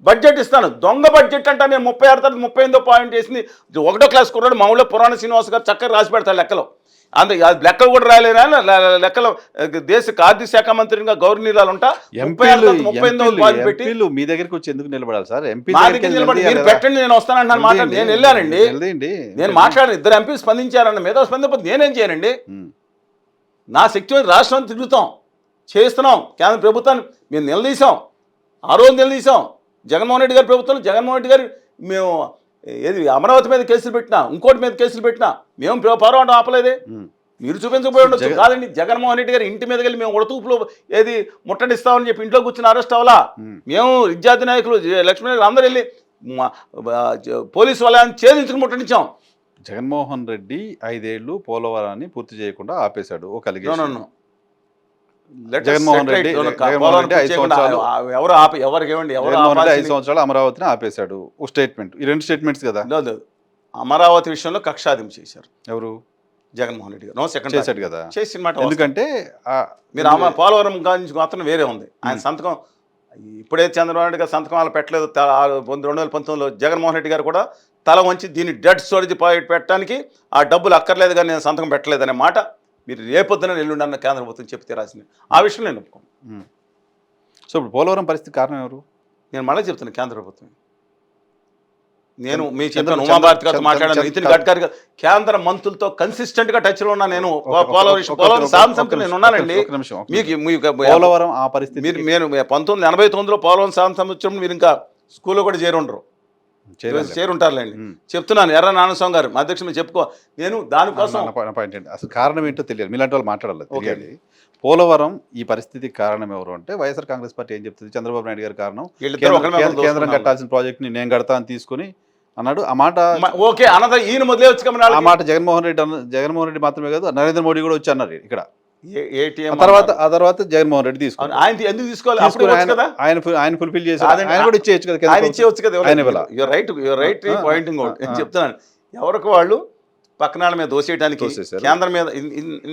బడ్జెట్ ఇస్తాను. దొంగ బడ్జెట్ అంటే నేను 36 తర్వాత 38 పాయింట్ వేసింది. 1వ క్లాస్ కుర్రాడు మా ఊళ్ళో పురాణ శ్రీనివాస్ గారు చక్కగా రాసి పెడతారు లెక్కలు. లెక్కలు కూడా రాలేనా లెక్కలు దేశ ఆర్థిక శాఖ మంత్రిగా గౌరవనీయురాలు ఉంటా 38 పెట్టి మీ దగ్గరికి వచ్చి ఎందుకు నిలబడాలి సార్? ఎంపీ మా దగ్గర నిలబడి మీరు పెట్టండి, నేను వస్తానంటున్నాను మాట. నేను వెళ్ళానండి, నేను మాట్లాడాను, 2 ఎంపీలు స్పందించారన్న మీద స్పందించకపోతే నేనేం చేయనండి? నా శక్తి రాష్ట్రాన్ని తిరుగుతాం, చేస్తున్నాం. కేంద్ర ప్రభుత్వాన్ని మేము నిలదీసాం, ఆ రోజు నిలదీసాం. జగన్మోహన్ రెడ్డి గారి ప్రభుత్వం, జగన్మోహన్ రెడ్డి గారు మేము ఏది అమరావతి మీద కేసులు పెట్టినా, ఇంకోటి మీద కేసులు పెట్టినా మేము పోరాటం ఆపలేదే. మీరు చూపించకపోయి ఉండొచ్చు కాదండి. జగన్మోహన్ రెడ్డి గారు ఇంటి మీదకి వెళ్ళి మేము ఉడతూపులో ఏది ముట్టడిస్తామని చెప్పి ఇంట్లో కూర్చుని అరెస్ట్ అవ్వాలా? మేము విద్యార్థి నాయకులు లక్ష్మీ అందరూ వెళ్ళి పోలీసు వలయాన్ని ఛేదించుకుని ముట్టడించాం. జగన్మోహన్ రెడ్డి 5 ఏళ్ళు పోలవరాన్ని పూర్తి చేయకుండా ఆపేశాడు ఒక అలిగేషన్. జగన్మోహన్ రెడ్డి 5 సంవత్సరాలు అమరావతిని ఆపేశాడు ఒక స్టేట్మెంట్. ఈ 2 స్టేట్మెంట్స్ కదా. అమరావతి విషయంలో కక్షాదింపు చేశారు ఎవరు? జగన్మోహన్ రెడ్డి గారు. సెకండ్ చేశాడు కదా, చేసిన మాట. ఎందుకంటే మీరు పోలవరం గురించి మాత్రం వేరే ఉంది. ఆయన సంతకం ఇప్పుడే చంద్రబాబు నాయుడు గారు సంతకం వాళ్ళు పెట్టలేదు. 2019లో జగన్మోహన్ రెడ్డి గారు కూడా తల వంచి దీన్ని డెడ్ స్టోరేజ్ పెట్టడానికి ఆ డబ్బులు అక్కర్లేదు కానీ నేను సంతకం పెట్టలేదు అనే మాట మీరు రేపొద్దున ఎల్లుండి అన్న కేంద్ర ప్రభుత్వం చెప్తే రాసింది. ఆ విషయం నేను ఒప్పుకోను. సో ఇప్పుడు పోలవరం పరిస్థితి కారణం ఎవరు? నేను మళ్ళీ చెప్తాను, కేంద్ర ప్రభుత్వం. నేను మీ చెప్తాను, ఉమాభారతి గారితో మాట్లాడాను, నితిన్ గడ్కరీ గారు, కేంద్ర మంత్రులతో కన్సిస్టెంట్గా టచ్లో ఉన్నా నేను. పోలవరం సాంసంతో నేను ఉన్నానండి. మీకు పోలవరం ఆ పరిస్థితి మీరు 1989లో పోలవరం సాంసం వచ్చినప్పుడు మీరు ఇంకా స్కూల్లో కూడా చేరుండరు, చేరుంటారులేండి. చెప్తున్నాను, ఎర్ర నారాయణస్వామి గారు మా అధ్యక్షుడు చెప్పుకో. నేను దానికోసం అసలు కారణం ఏంటో తెలియాలి, మీలాంటి వాళ్ళు మాట్లాడాలి, తెలియాలి. పోలవరం ఈ పరిస్థితికి కారణం ఎవరు అంటే వైఎస్ఆర్ కాంగ్రెస్ పార్టీ ఏం చెప్తుంది? చంద్రబాబు నాయుడు గారి కారణం, కేంద్రం కట్టాల్సిన ప్రాజెక్ట్ ని నేను కడతా అని తీసుకుని అన్నాడు. ఆ మాట ఓకే అన్నదా ఈయన మొదలే వచ్చి ఆ మాట జగన్మోహన్ రెడ్డి మాత్రమే కాదు, నరేంద్ర మోడీ కూడా వచ్చి అన్నారు ఇక్కడ. ఆ తర్వాత జగన్మోహన్ రెడ్డి తీసుకున్నారు. ఆయన ఎందుకు తీసుకోవాలి? ఆయన ఫుల్ఫిల్ చేశారు, ఆయన కూడా ఇచ్చేయచ్చు కదా. ఆయన ఇచ్చేయచ్చు కదా. రైట్ పాయింటింగ్ నేను చెప్తున్నాను. ఎవరికి వాళ్ళు పక్కనాళ్ళ మీద దోసేయడానికి కేంద్రం మీద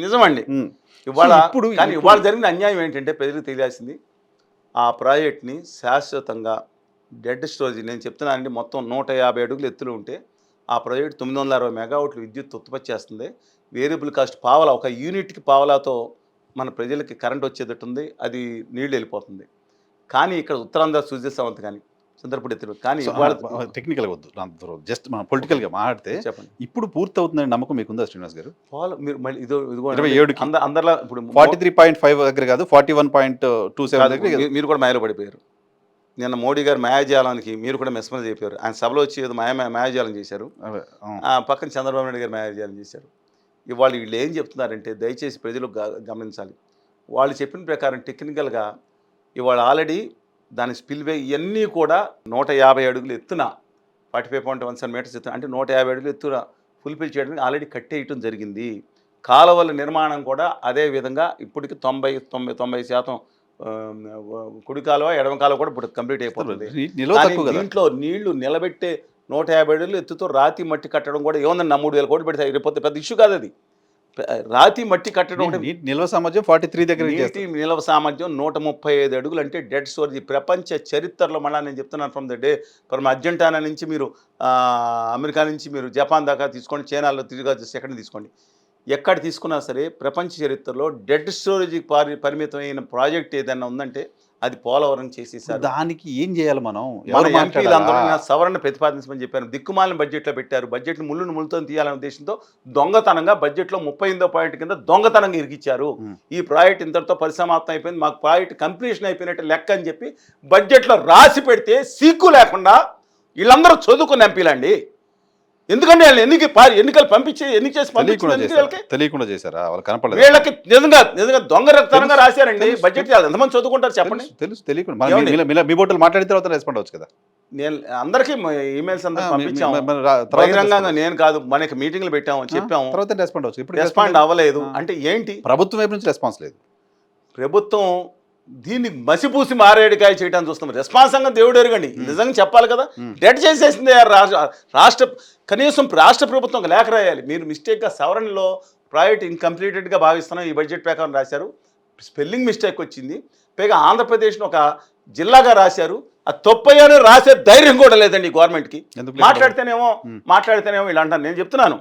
నిజమండి. ఇవాళ జరిగిన అన్యాయం ఏంటంటే ప్రజలకు తెలియాల్సింది, ఆ ప్రాజెక్ట్ని శాశ్వతంగా డెడ్ స్టోరేజ్ నేను చెప్తున్నానండి. మొత్తం 150 అడుగులు ఎత్తులు ఉంటే ఆ ప్రాజెక్ట్ 960 మెగావాట్లు విద్యుత్ ఉత్పత్తి చేస్తుంది. వేరియబుల్ కాస్ట్ పావలా, ఒక యూనిట్కి పావలాతో మన ప్రజలకి కరెంట్ వచ్చేటట్టు ఉంది. అది నీళ్ళు వెళ్ళిపోతుంది. కానీ ఇక్కడ ఉత్తరాంధ్ర సూర్యసావంత్ కానీ చంద్రపూడి కానీ టెక్నికల్గా వద్దు, జస్ట్ మనం పొలిటికల్గా మాట్లాడితే చెప్పండి. ఇప్పుడు పూర్తి అవుతుందని నమ్మకం మీకుందా శ్రీనివాస్ గారు? మీరు మళ్ళీ ఇదో 27కి అందరిలో ఇప్పుడు 43.5 దగ్గర కాదు, 41.27 దగ్గర మీరు కూడా మాయలో పడిపోయారు. నిన్న మోడీ గారు మాయాజాలానికి మీరు కూడా మెస్మరైజ్ అయిపోయారు. ఆయన సభలో వచ్చి ఏదో మాయాజాలం చేశారు, పక్కన చంద్రబాబు నాయుడు గారు మాయాజాలం చేశారు. ఇవాళ వీళ్ళు ఏం చెప్తున్నారంటే దయచేసి ప్రజలు గమనించాలి. వాళ్ళు చెప్పిన ప్రకారం టెక్నికల్గా ఇవాళ ఆల్రెడీ దాని స్పిల్వే ఇవన్నీ కూడా 150 అడుగులు ఎత్తున 45.17 మీటర్స్ ఎత్తున, అంటే 150 అడుగులు ఎత్తున ఫుల్ఫిల్ చేయడానికి ఆల్రెడీ కట్టేయటం జరిగింది. కాలువల నిర్మాణం కూడా అదే విధంగా ఇప్పటికి 90% కుడి కాలువ ఎడమ కాలువ కూడా ఇప్పుడు కంప్లీట్ అయిపోతుంది. దీంట్లో నీళ్లు నిలబెట్టే 150 అడుగులు ఎత్తుతో రాతి మట్టి కట్టడం కూడా ఏముందండి, 3,000 కోట్లు పెడితే రేపు పెద్ద ఇష్యూ కాదు. అది రాతి మట్టి కట్టడం నిల్వ సామర్థ్యం 43 దగ్గర, నిల్వ సామర్థ్యం 135 అడుగులు, అంటే డెడ్ స్టోరేజ్. ప్రపంచ చరిత్రలో మళ్ళీ నేను చెప్తున్నాను, ఫ్రమ్ అర్జెంటీనా నుంచి మీరు అమెరికా నుంచి మీరు జపాన్ దాకా తీసుకోండి, చైనాలో తిరిగి ఎక్కడ తీసుకోండి, ఎక్కడ తీసుకున్నా సరే ప్రపంచ చరిత్రలో డెడ్ స్టోరేజ్కి పరిమితమైన ప్రాజెక్ట్ ఏదైనా ఉందంటే అది పోలవరం చేసేసారు. దానికి ఏం చేయాలి మనం? ఎంపీలందరూ సవరణ ప్రతిపాదించమని చెప్పాను. దిక్కుమాలిన బడ్జెట్లో పెట్టారు. బడ్జెట్ని ముళ్ళుతో తీయాలనే ఉద్దేశంతో దొంగతనంగా బడ్జెట్లో 38వ పాయింట్ కింద దొంగతనంగా ఇరికిచ్చారు. ఈ ప్రాజెక్ట్ ఇంతటితో పరిసమాప్తం అయిపోయింది, మాకు ప్రాజెక్ట్ కంప్లీషన్ అయిపోయినట్టు లెక్క అని చెప్పి బడ్జెట్లో రాసి పెడితే సిగ్గు లేకుండా వీళ్ళందరూ చదువుకున్న ఎంపీలండి. ఎందుకంటే వాళ్ళు ఎన్నికలు పంపించి తెలియకుండా చేశారా? వాళ్ళు కనపడలేదు. వీళ్ళకి నిజంగా దొంగతనంగా రాశారండి బడ్జెట్. ఎంతమంది చదువుకుంటారు చెప్పండి? తెలుసు, తెలియకుండా మీ బోటలు మాట్లాడిన తర్వాత రెస్పాండ్ అవచ్చు కదా. నేను అందరికీ ఈమెయిల్స్ అంతా పంపించాము బహిరంగంగా. నేను కాదు, మనకి మీటింగ్లు పెట్టాము, చెప్పాము, తర్వాత రెస్పాండ్ అవచ్చు. ఇప్పుడు రెస్పాండ్ అవ్వలేదు అంటే ఏంటి? ప్రభుత్వం వైపు నుంచి రెస్పాన్స్ లేదు. ప్రభుత్వం దీన్ని మసిపూసి మారేడికాయ చేయడానికి చూస్తాం. రెస్పాన్సంగా దేవుడు ఎరుగండి, నిజంగా చెప్పాలి కదా. డెడ్ చేసేసింది రాష్ట్ర కనీసం రాష్ట్ర ప్రభుత్వం ఒక లేఖ రాయాలి. మీరు మిస్టేక్గా సవరణలో ప్రాజెక్ట్ ఇన్కంప్లీటెడ్గా భావిస్తున్నాం, ఈ బడ్జెట్ ప్రకారం రాశారు, స్పెల్లింగ్ మిస్టేక్ వచ్చింది, పైగా ఆంధ్రప్రదేశ్ను ఒక జిల్లాగా రాశారు, అది తప్పయ్యానే రాసే ధైర్యం కూడా లేదండి ఈ గవర్నమెంట్కి. మాట్లాడితేనేమో ఇలా అంటాను. నేను చెప్తున్నాను,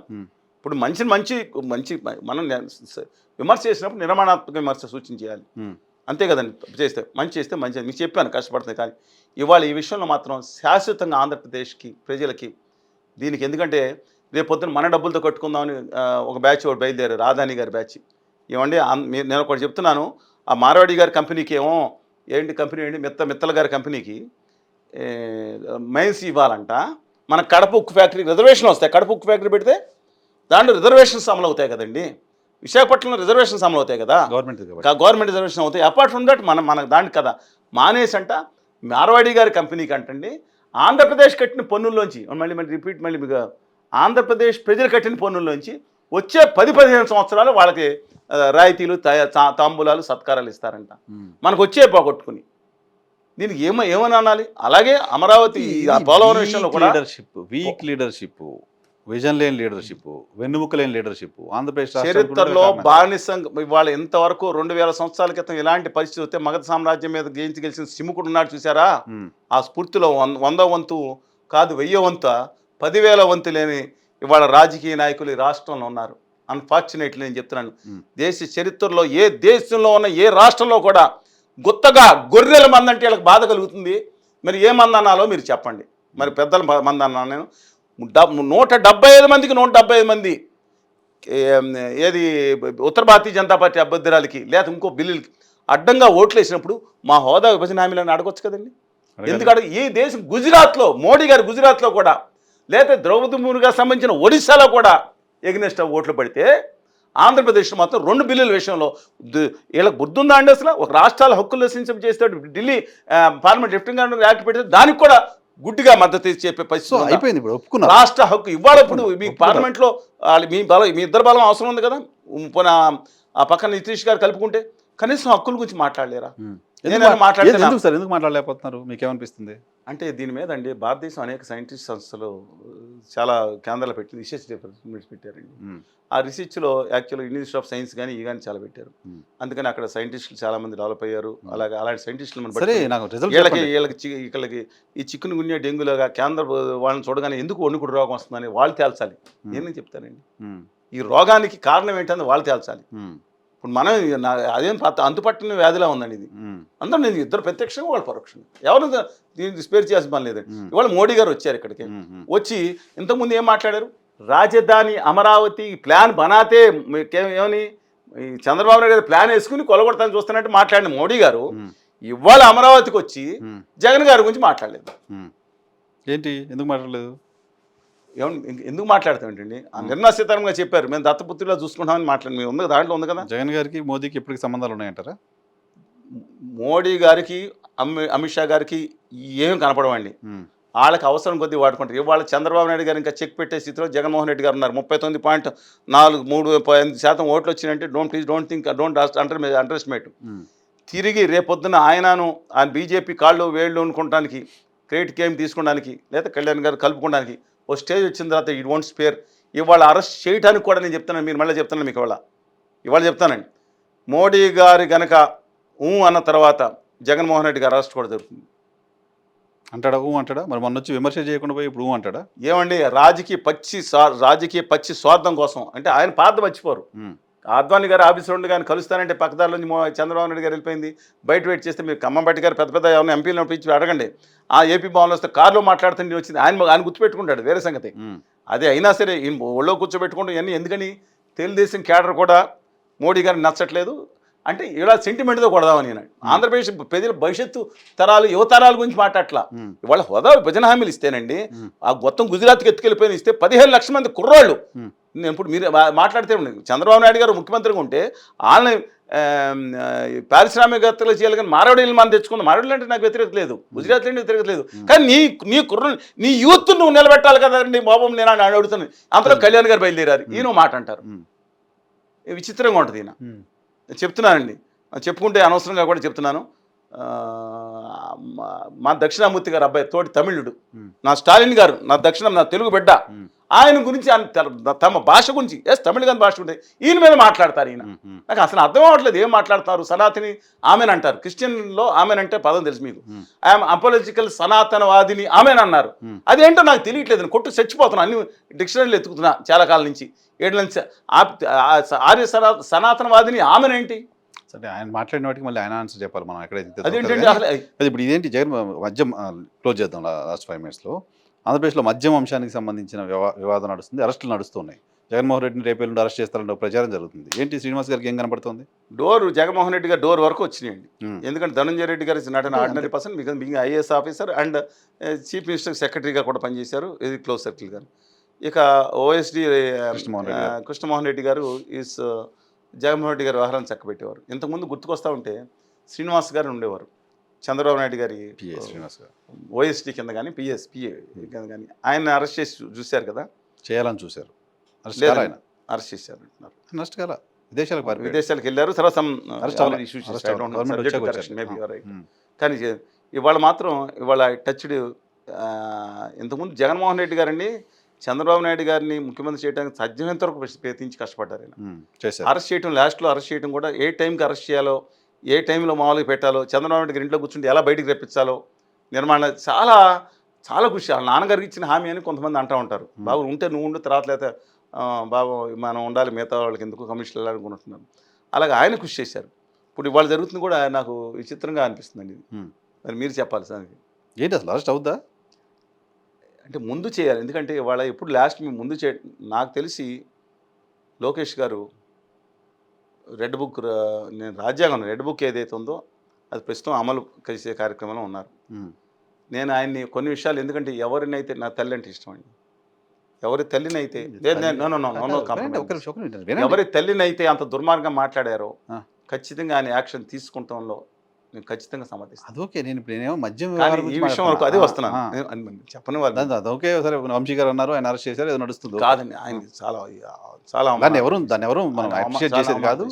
ఇప్పుడు మంచి మంచి మంచి మనం విమర్శ చేసినప్పుడు నిర్మాణాత్మక విమర్శ సూచించేయాలి, అంతే కదండి. చేస్తే మంచి మీకు చెప్పాను కష్టపడుతుంది. కానీ ఇవాళ ఈ విషయంలో మాత్రం శాశ్వతంగా ఆంధ్రప్రదేశ్కి ప్రజలకి దీనికి, ఎందుకంటే రేపు పొద్దున మన డబ్బులతో కట్టుకుందామని ఒక బ్యాచ్ ఒకటి బయలుదేరారు, రాధాని గారి బ్యాచ్. ఏమండి నేను ఒకటి చెప్తున్నాను, ఆ మార్వాడి గారి కంపెనీకి ఏమో ఏంటి కంపెనీ ఏంటి మిత్తల గారి కంపెనీకి మైన్స్ ఇవ్వాలంట. మన కడప ఉక్కు ఫ్యాక్టరీ రిజర్వేషన్ వస్తాయి, కడప ఉక్కు ఫ్యాక్టరీ పెడితే దాంట్లో రిజర్వేషన్స్ అమలు అవుతాయి కదండి. విశాఖపట్నంలో రిజర్వేషన్స్ అమలు అవుతాయి కదా, గవర్నమెంట్ రిజర్వేషన్ అవుతాయి. అపార్ట్ ఫ్రమ్ దట్ మన దానికి కదా మానేసి అంట మార్వాడి గారి కంపెనీకి అంటండి ఆంధ్రప్రదేశ్ కట్టిన పన్నుల్లోంచి మళ్ళీ మీకు ఆంధ్రప్రదేశ్ ప్రజలు కట్టిన పన్నుల్లోంచి వచ్చే 10-15 సంవత్సరాలు వాళ్ళకి రాయితీలు తాంబూలాలు సత్కారాలు ఇస్తారంట, మనకు వచ్చే పోగొట్టుకుని. దీనికి ఏమని అనాలి? అలాగే అమరావతి పోలవరం విషయంలో కూడా వీక్ లీడర్షిప్, విజన్ లేని లీడర్షిప్, వెన్నుముక లేని లీడర్షిప్ ఆంధ్రప్రదేశ్ చరిత్రలో బానిసంగా ఇవాళ ఇంతవరకు 2000 సంవత్సరాల క్రితం ఇలాంటి పరిస్థితి వస్తే మగధ సామ్రాజ్యం మీద గెలిచిన సిముకుడు ఉన్నాడు చూసారా, ఆ స్ఫూర్తిలో 100వ వంతు కాదు 1000వ వంతు 10,000 వంతు లేని ఇవాళ రాజకీయ నాయకులు ఈ రాష్ట్రంలో ఉన్నారు. అన్ఫార్చునేట్లీ నేను చెప్తున్నాను, దేశ చరిత్రలో ఏ దేశంలో ఉన్న ఏ రాష్ట్రంలో కూడా గుత్తగా గొర్రెల మంది అంటే వీళ్ళకి బాధ కలుగుతుంది. మరి ఏ మంది అన్నాలో మీరు చెప్పండి. మరి పెద్దల మంది అన్నాను నేను. 175 మందికి 175 మంది ఏది ఉత్తర భారతీయ జనతా పార్టీ అభ్యర్థురాలకి లేదా ఇంకో బిల్లులకి అడ్డంగా ఓట్లు వేసినప్పుడు మా హోదా విభజన హామీలను అడగొచ్చు కదండి. ఎందుకంటే ఈ దేశం గుజరాత్లో మోడీ గారు గుజరాత్లో కూడా లేదా ద్రౌపది ముర్ముగా సంబంధించిన ఒడిశాలో కూడా ఎగ్నెస్ట్ ఓట్లు పడితే ఆంధ్రప్రదేశ్లో మాత్రం 2 బిల్లుల విషయంలో వీళ్ళకి బుద్ధి ఉందా అండి? అసలు ఒక రాష్ట్రాల హక్కులు చేస్తాడు ఢిల్లీ పార్లమెంట్ లిఫ్టింగ్ యాక్ట్ పెడితే దానికి కూడా గుడ్డిగా మద్దతు చెప్పే పరిస్థితి అయిపోయింది. ఇప్పుడు ఒప్పుకున్నారు రాష్ట్ర హక్కు ఇవాళ. ఇప్పుడు మీ పార్లమెంట్లో మీ ఇద్దరు బలం అవసరం ఉంది కదా, ఆ పక్కన నితీష్ గారు కలుపుకుంటే కనీసం హక్కుల గురించి మాట్లాడలేరా? ఎందుకు మాట్లాడలేకపోతున్నారు? మీకేమనిపిస్తుంది? అంటే దీని మీద అండి భారతదేశం అనేక సైంటిస్ట్ సంస్థలు చాలా కేంద్రాలు పెట్టి రీసెర్చ్ డిపార్ట్మెంట్స్ పెట్టారండి. ఆ రీసెర్చ్లో యాక్చువల్గా ఇన్స్టిట్యూట్ ఆఫ్ సైన్స్ కానీ కానీ చాలా పెట్టారు. అందుకని అక్కడ సైంటిస్టులు చాలా మంది డెవలప్ అయ్యారు. అలాగే అలాంటి సైంటిస్టులు వీళ్ళకి ఈ చికెన్ గున్యా డెంగ్యూలాగా కేంద్ర వాళ్ళని చూడగానే ఎందుకు వణుకుడు రోగం వస్తుందని వాళ్ళు తేల్చాలి. నేను చెప్తానండి, ఈ రోగానికి కారణం ఏంటని వాళ్ళు తేల్చాలి. ఇప్పుడు మనం అదేం అంతుపట్టిన వ్యాధిలా ఉందండి ఇది. అందరూ నేను ఇద్దరు ప్రత్యక్షంగా వాళ్ళు పరోక్షంగా ఎవరు దీన్ని స్పేర్ చేయాల్సిన పని లేదండి. ఇవాళ మోడీ గారు వచ్చారు ఇక్కడికి, వచ్చి ఇంతకుముందు ఏం మాట్లాడారు? రాజధాని అమరావతి ప్లాన్ బనాతే ఏమని చంద్రబాబు నాయుడు గారు ప్లాన్ వేసుకుని కొలగొడతాను చూస్తున్నట్టు మాట్లాడిన మోడీ గారు ఇవాళ అమరావతికి వచ్చి జగన్ గారి గురించి మాట్లాడలేదు. ఏంటి? ఎందుకు మాట్లాడలేదు? ఎందుకు మాట్లాడతామేంటండి? నిర్మలా సీతారామన్ గారు చెప్పారు మేము దత్తపుత్రిలో చూసుకుంటామని మాట్లాడి మీరు ఉంది దాంట్లో ఉంది కదా. జగన్ గారికి మోదీకి ఎప్పటికి సంబంధాలు ఉన్నాయంటారా? మోడీ గారికి అమిత్ షా గారికి ఏం కనపడవండి. వాళ్ళకి అవసరం కొద్దీ వాడుకుంటారు. ఇవాళ చంద్రబాబు నాయుడు గారు ఇంకా చెక్ పెట్టే స్థితిలో జగన్మోహన్ రెడ్డి గారు ఉన్నారు. 39.43% ఓట్లు వచ్చినాయంటే డోంట్ అండర్ ఎస్టిమేట్. తిరిగి రేపొద్దున ఆయన బీజేపీ కాళ్ళు వేళ్ళు అనుకోవడానికి క్రెడిట్ గేమ్ తీసుకోవడానికి లేదా కళ్యాణ్ గారు కలుపుకోవడానికి ఓ స్టేజ్ వచ్చిన తర్వాత ఇట్ వోంట్ స్పేర్. ఇవాళ అరెస్ట్ చేయడానికి కూడా నేను చెప్తున్నాను, మీరు మళ్ళీ చెప్తున్నాను మీకు ఇవాళ చెప్తానండి. మోడీ గారి గనక అన్న తర్వాత జగన్మోహన్ రెడ్డి గారు అరెస్ట్ కూడా జరుగుతుంది అంటాడా? మరి మొన్న వచ్చి విమర్శ చేయకుండా పోయి ఇప్పుడు అంటాడా? ఏమండి, రాజకీయ పచ్చి స్వార్థం కోసం అంటే ఆయన పాత మర్చిపోరు. అద్వానీ గారు ఆఫీసులో ఉండి కానీ కలుస్తానంటే పక్కదారిలో చంద్రబాబు నాయుడు గారు వెళ్ళిపోయింది. బయట వెయిట్ చేస్తే మీరు ఖమ్మంపట్టి గారు పెద్ద ఎవరిని ఎంపీలను పంపించి అడగండి. ఆ ఏపీ భవన్లో వస్తే కారులో మాట్లాడుతుంటే వచ్చింది ఆయన గుర్తుపెట్టుకుంటాడు, వేరే సంగతి. అదే అయినా సరే ఒళ్ళో కూర్చోబెట్టుకుంటూ ఇవన్నీ ఎందుకని తెలుగుదేశం క్యాడర్ కూడా మోడీ గారిని నచ్చట్లేదు అంటే ఇలా సెంటిమెంట్తో కొడదామని నేను. ఆంధ్రప్రదేశ్ ప్రజల భవిష్యత్తు తరాలు యువతరాల గురించి మాట్లాడట్లా. ఇవాళ హోదా విభజన హామీలు ఇస్తేనండి ఆ మొత్తం గుజరాత్కి ఎత్తుకెళ్ళిపోయిన ఇస్తే 15 లక్షల మంది కుర్రాళ్ళు. నేను ఇప్పుడు మీరు మాట్లాడితే చంద్రబాబు నాయుడు గారు ముఖ్యమంత్రిగా ఉంటే వాళ్ళని పారిశ్రామికవేత్తలు చేయాలి కానీ మారవడీలు మనం తెచ్చుకున్నాం. మారవడీలు అంటే నాకు వ్యతిరేకత లేదు, గుజరాత్ అంటే వ్యతిరేకత లేదు. కానీ నీ కుర్ర నీ యూత్ నువ్వు నిలబెట్టాలి కదండి బాబు, నేను అడుగుతాను. అంతలో కళ్యాణ్ గారు బయలుదేరారు, ఈయన మాట అంటారు. విచిత్రంగా ఉంటుంది ఈయన. చెప్తున్నానండి, చెప్పుకుంటే అనవసరంగా కూడా చెప్తున్నాను. మా దక్షిణామూర్తి గారు అబ్బాయి తోటి తమిళుడు, ఉమ్, నా స్టాలిన్ గారు, నా దక్షిణం, నా తెలుగు బిడ్డ, ఉమ్, ఆయన గురించి తమ భాష గురించి తమిళ గారి భాష ఉంటుంది, ఈయన మీద మాట్లాడతారు. ఈయన ఉమ్, ఉమ్, నాకు అసలు అర్థం అవ్వట్లేదు ఏం మాట్లాడతారు. సనాతని ఆమెన్ అంటారు, క్రిస్టియన్లో ఆమెన్ అంటే పదం తెలుసు మీకు, ఉమ్, ఐఎమ్ అపోలజికల్ సనాతనవాదిని ఆమెన్ అన్నారు. ఉమ్. అదేంటో నాకు తెలియట్లేదు, నేను కొట్టు చచ్చిపోతున్నా, అన్ని డిక్షనరీలు ఎత్తుకుతున్నా చాలా కాలం నుంచి, 7 నుంచి. ఆర్య సనాతనవాదిని ఆమెన్ ఏంటి? సరే, ఆయన మాట్లాడిన వాటికి మళ్ళీ ఆయన ఆన్సర్ చెప్పాలి మనం ఎక్కడైతే అదేంటండి అసలు? అది ఇప్పుడు ఇదేంటి జగన్ మద్యం క్లోజ్ చేద్దాం లాస్ట్ 5 minutesలో. ఆంధ్రప్రదేశ్లో మద్యం అంశానికి సంబంధించిన వివాదం నడుస్తుంది, అరెస్టులు నడుస్తున్నాయి. జగన్మోహన్ రెడ్డిని రేపు ఎల్లుండి అరెస్ట్ చేస్తారంటే ప్రచారం జరుగుతుంది. ఏంటి శ్రీనివాస్ గారికి ఏం కనబడుతుంది? జగన్మోహన్ రెడ్డి గారు డోర్ వరకు వచ్చినాయండి. ఉమ్, ఎందుకంటే ధనంజయ రెడ్డి గారు not an ordinary person, because being IAS officer and chief minister సెక్రటరీగా కూడా పనిచేశారు, ఇది క్లోజ్ సర్కిల్ గారు. ఇక ఓఎస్డి కృష్ణమోహన్ రెడ్డి గారు. కృష్ణమోహన్ రెడ్డి గారు ఈస్ జగన్మోహన్ రెడ్డి గారి వ్యవహారాన్ని చక్కబెట్టేవారు. ఇంతకుముందు గుర్తుకొస్తూ ఉంటే శ్రీనివాస్ గారు ఉండేవారు, చంద్రబాబు నాయుడు గారి పిఏ శ్రీనివాస్ గారు ఓఎస్డి కింద కానీ పిఏ కింద కానీ ఆయన అరెస్ట్ చేసి చూశారు కదా, చేయాలని చూశారు, అరెస్ట్ లేదు కాలే ఆయన, అరెస్ట్ చేశారు అంటున్నారు. అరెస్ట్ కాల, విదేశాలకు పారిపోయాడు. విదేశాలకు వెళ్ళారు, తర్వాత Arrest అవ్వలే. Arrest అవ్వలే. Government వచ్చాక వచ్చారు. ఉమ్, కానీ ఇవాళ మాత్రం ఇవాళ టచ్డ్. ఇంతకుముందు జగన్మోహన్ రెడ్డి గారండి చంద్రబాబు నాయుడు గారిని ముఖ్యమంత్రి చేయడానికి సాధ్యమైనంత వరకు ప్రయత్నించి కష్టపడ్డారు ఆయన. ఉమ్, చేశారు. అరెస్ట్ చేయడం, లాస్ట్లో అరెస్ట్ చేయడం కూడా ఏ టైంకి అరెస్ట్ చేయాలో, ఏ టైంలో మామూలుగా పెట్టాలో, చంద్రబాబు నాయుడు గారి ఇంట్లో కూర్చుంటే ఎలా బయటికి రప్పించాలో నిర్మాణం చాలా చాలా కృషి. వాళ్ళ నాన్నగారికి ఇచ్చిన హామీ అని కొంతమంది అంటూ ఉంటారు. బాబు ఉంటే నువ్వు ఉండు, తర్వాత లేకపోతే బాబు మనం ఉండాలి, మిగతా వాళ్ళకి ఎందుకు కమిషన్ వెళ్ళాలనుకుంటున్నాను. అలాగే ఆయన కృషి చేశారు. ఇప్పుడు ఇవాళ జరుగుతుంది కూడా నాకు విచిత్రంగా అనిపిస్తుందండి ఇది. ఉమ్. మరి మీరు చెప్పాలి సార్, ఏంటి అసలు అరెస్ట్ అవుద్దా? అంటే ముందు చేయాలి. ఎందుకంటే ఇవాళ ఎప్పుడు లాస్ట్ మీ ముందు నాకు తెలిసి లోకేష్ గారు రెడ్ బుక్, నేను రాజ్యాంగం రెడ్ బుక్ ఏదైతే ఉందో అది ప్రస్తుతం అమలు చేసే కార్యక్రమంలో ఉన్నారు. ఉమ్, నేను ఆయన్ని కొన్ని విషయాలు, ఎందుకంటే ఎవరినైతే నా తల్లి అంటే ఇష్టం అండి, ఎవరి తల్లినైతే వినండి, ఒక్క నిమిషం, వినండి. ఎవరి తల్లినైతే అంత దుర్మార్గం మాట్లాడారో ఆ. ఖచ్చితంగా ఆయన యాక్షన్ తీసుకుంటంలో నేను ఖచ్చితంగా సమర్థిస్తాను. అదొకే, నేనేమో మద్యం కానీ వ్యవహారం ఈ గురించి విషయం వరకు అదే మాట్లాడుతున్నా. వస్తున్నాను చెప్పని వాళ్ళు అదొకే, సరే వంశీ గారు అన్నారు, ఆయన అరెస్ట్ చేశారు, ఏదో నడుస్తుంది. కాదండి, ఆయన చాలా చాలా దాన్ని ఎవరు మనం అప్రిషియేట్ చేసేది కాదు.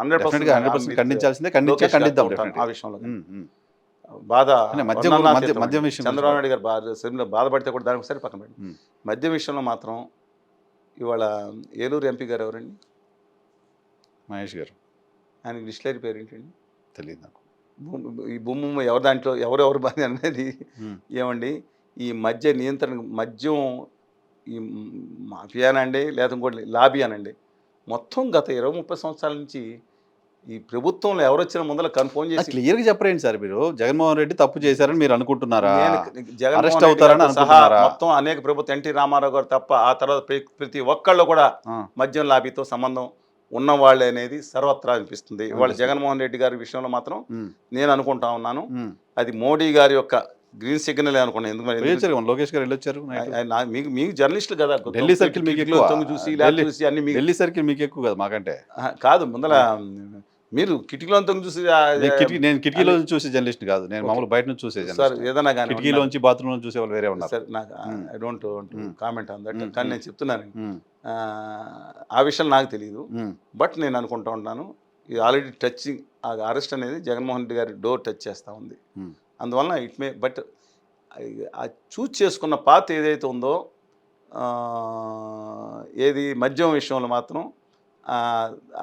100% ఖండించాల్సిందే, ఖండిద్దాం ఆ విషయంలో ఉమ్, ఉమ్. బాధ. మద్యం విషయం చంద్రబాబు నాయుడు గారు బాధపడితే కూడా దానికి సరి పక్కన పెట్టి, ఉమ్. మద్యం విషయంలో మాత్రం ఇవాళ ఏలూరు ఎంపీ గారు ఎవరండి, మహేష్ గారు, ఆయనకి డిస్టిలరీ పేరు ఏంటండి తెలియదు నాకు. ఈ భూమి ఎవరి దాంట్లో ఎవరెవరు బాధ అనేది ఉమ్, ఏమండి. ఈ మద్య నియంత్రణ, మద్యం ఈ మాఫియా అనండి, లేదా ఇంకోటి లాబీ అనండి, మొత్తం గత 20-30 సంవత్సరాల నుంచి ఈ ప్రభుత్వంలో ఎవరు వచ్చిన ముందర కన్ఫర్మ్ చేసి క్లియర్గా చెప్పరేంటి సార్ మీరు? జగన్మోహన్ రెడ్డి తప్పు చేశారని మీరు అనుకుంటున్నారా? జగన్మోహన్ అరెస్ట్ రెడ్డి అవుతారని గారితో సహా అనుకుంటున్నారా? మొత్తం అనేక ప్రభుత్వం, ఎన్టీ రామారావు గారు తప్ప ఆ తర్వాత ప్రతి ఒక్కళ్ళు కూడా ఆ, మద్యం లాబీతో సంబంధం ఉన్నవాళ్ళే అనేది సర్వత్రా అనిపిస్తుంది. ఇవాళ జగన్మోహన్ రెడ్డి గారి విషయంలో మాత్రం ఉమ్, నేను అనుకుంటా ఉన్నాను, ఉమ్. అది మోడీ గారి యొక్క గ్రీన్ సిగ్నల్ అనుకున్నాను. ఎందుకంటే వెళ్ళొచ్చారు, లోకేష్ గారు వెళ్ళొచ్చారు. మీకు జర్నలిస్టులు కదా, ఢిల్లీ సర్కిల్ మీకు కిటికీలో ఎక్కువ. తొంగి చూసి ఇలా చూసి అన్ని మీకు ఢిల్లీ సర్కిల్ మీకు ఎక్కువ కదా మాకంటే. కాదు, ముందర మీరు కిటికీలో తొంగి చూసి నేను కిటికీలో చూసే జర్నలిస్ట్ కాదు, నేను మామూలు బయట నుంచి చూసే సార్ జర్నలిస్ట్. ఏదైనా కానీ కిటికీలోంచి బాత్రూమ్ నుంచి చూసే వాళ్ళు వేరే ఉన్నారు. సార్ నాకు I don't comment on that, కానీ నేను చెప్తున్నాను ఉమ్, ఆ విషయం నాకు తెలియదు. ఉమ్, బట్ నేను అనుకుంటా ఉంటాను ఇది ఆల్రెడీ టచింగ్, ఆ అరెస్ట్ అనేది జగన్మోహన్ రెడ్డి గారి డోర్ టచ్ చేస్తూ ఉంది. ఉమ్. అందువలన ఇట్ మే, బట్ ఆ చూస్ చేసుకున్న పాత ఏదైతే ఉందో ఏది మద్యం విషయంలో మాత్రం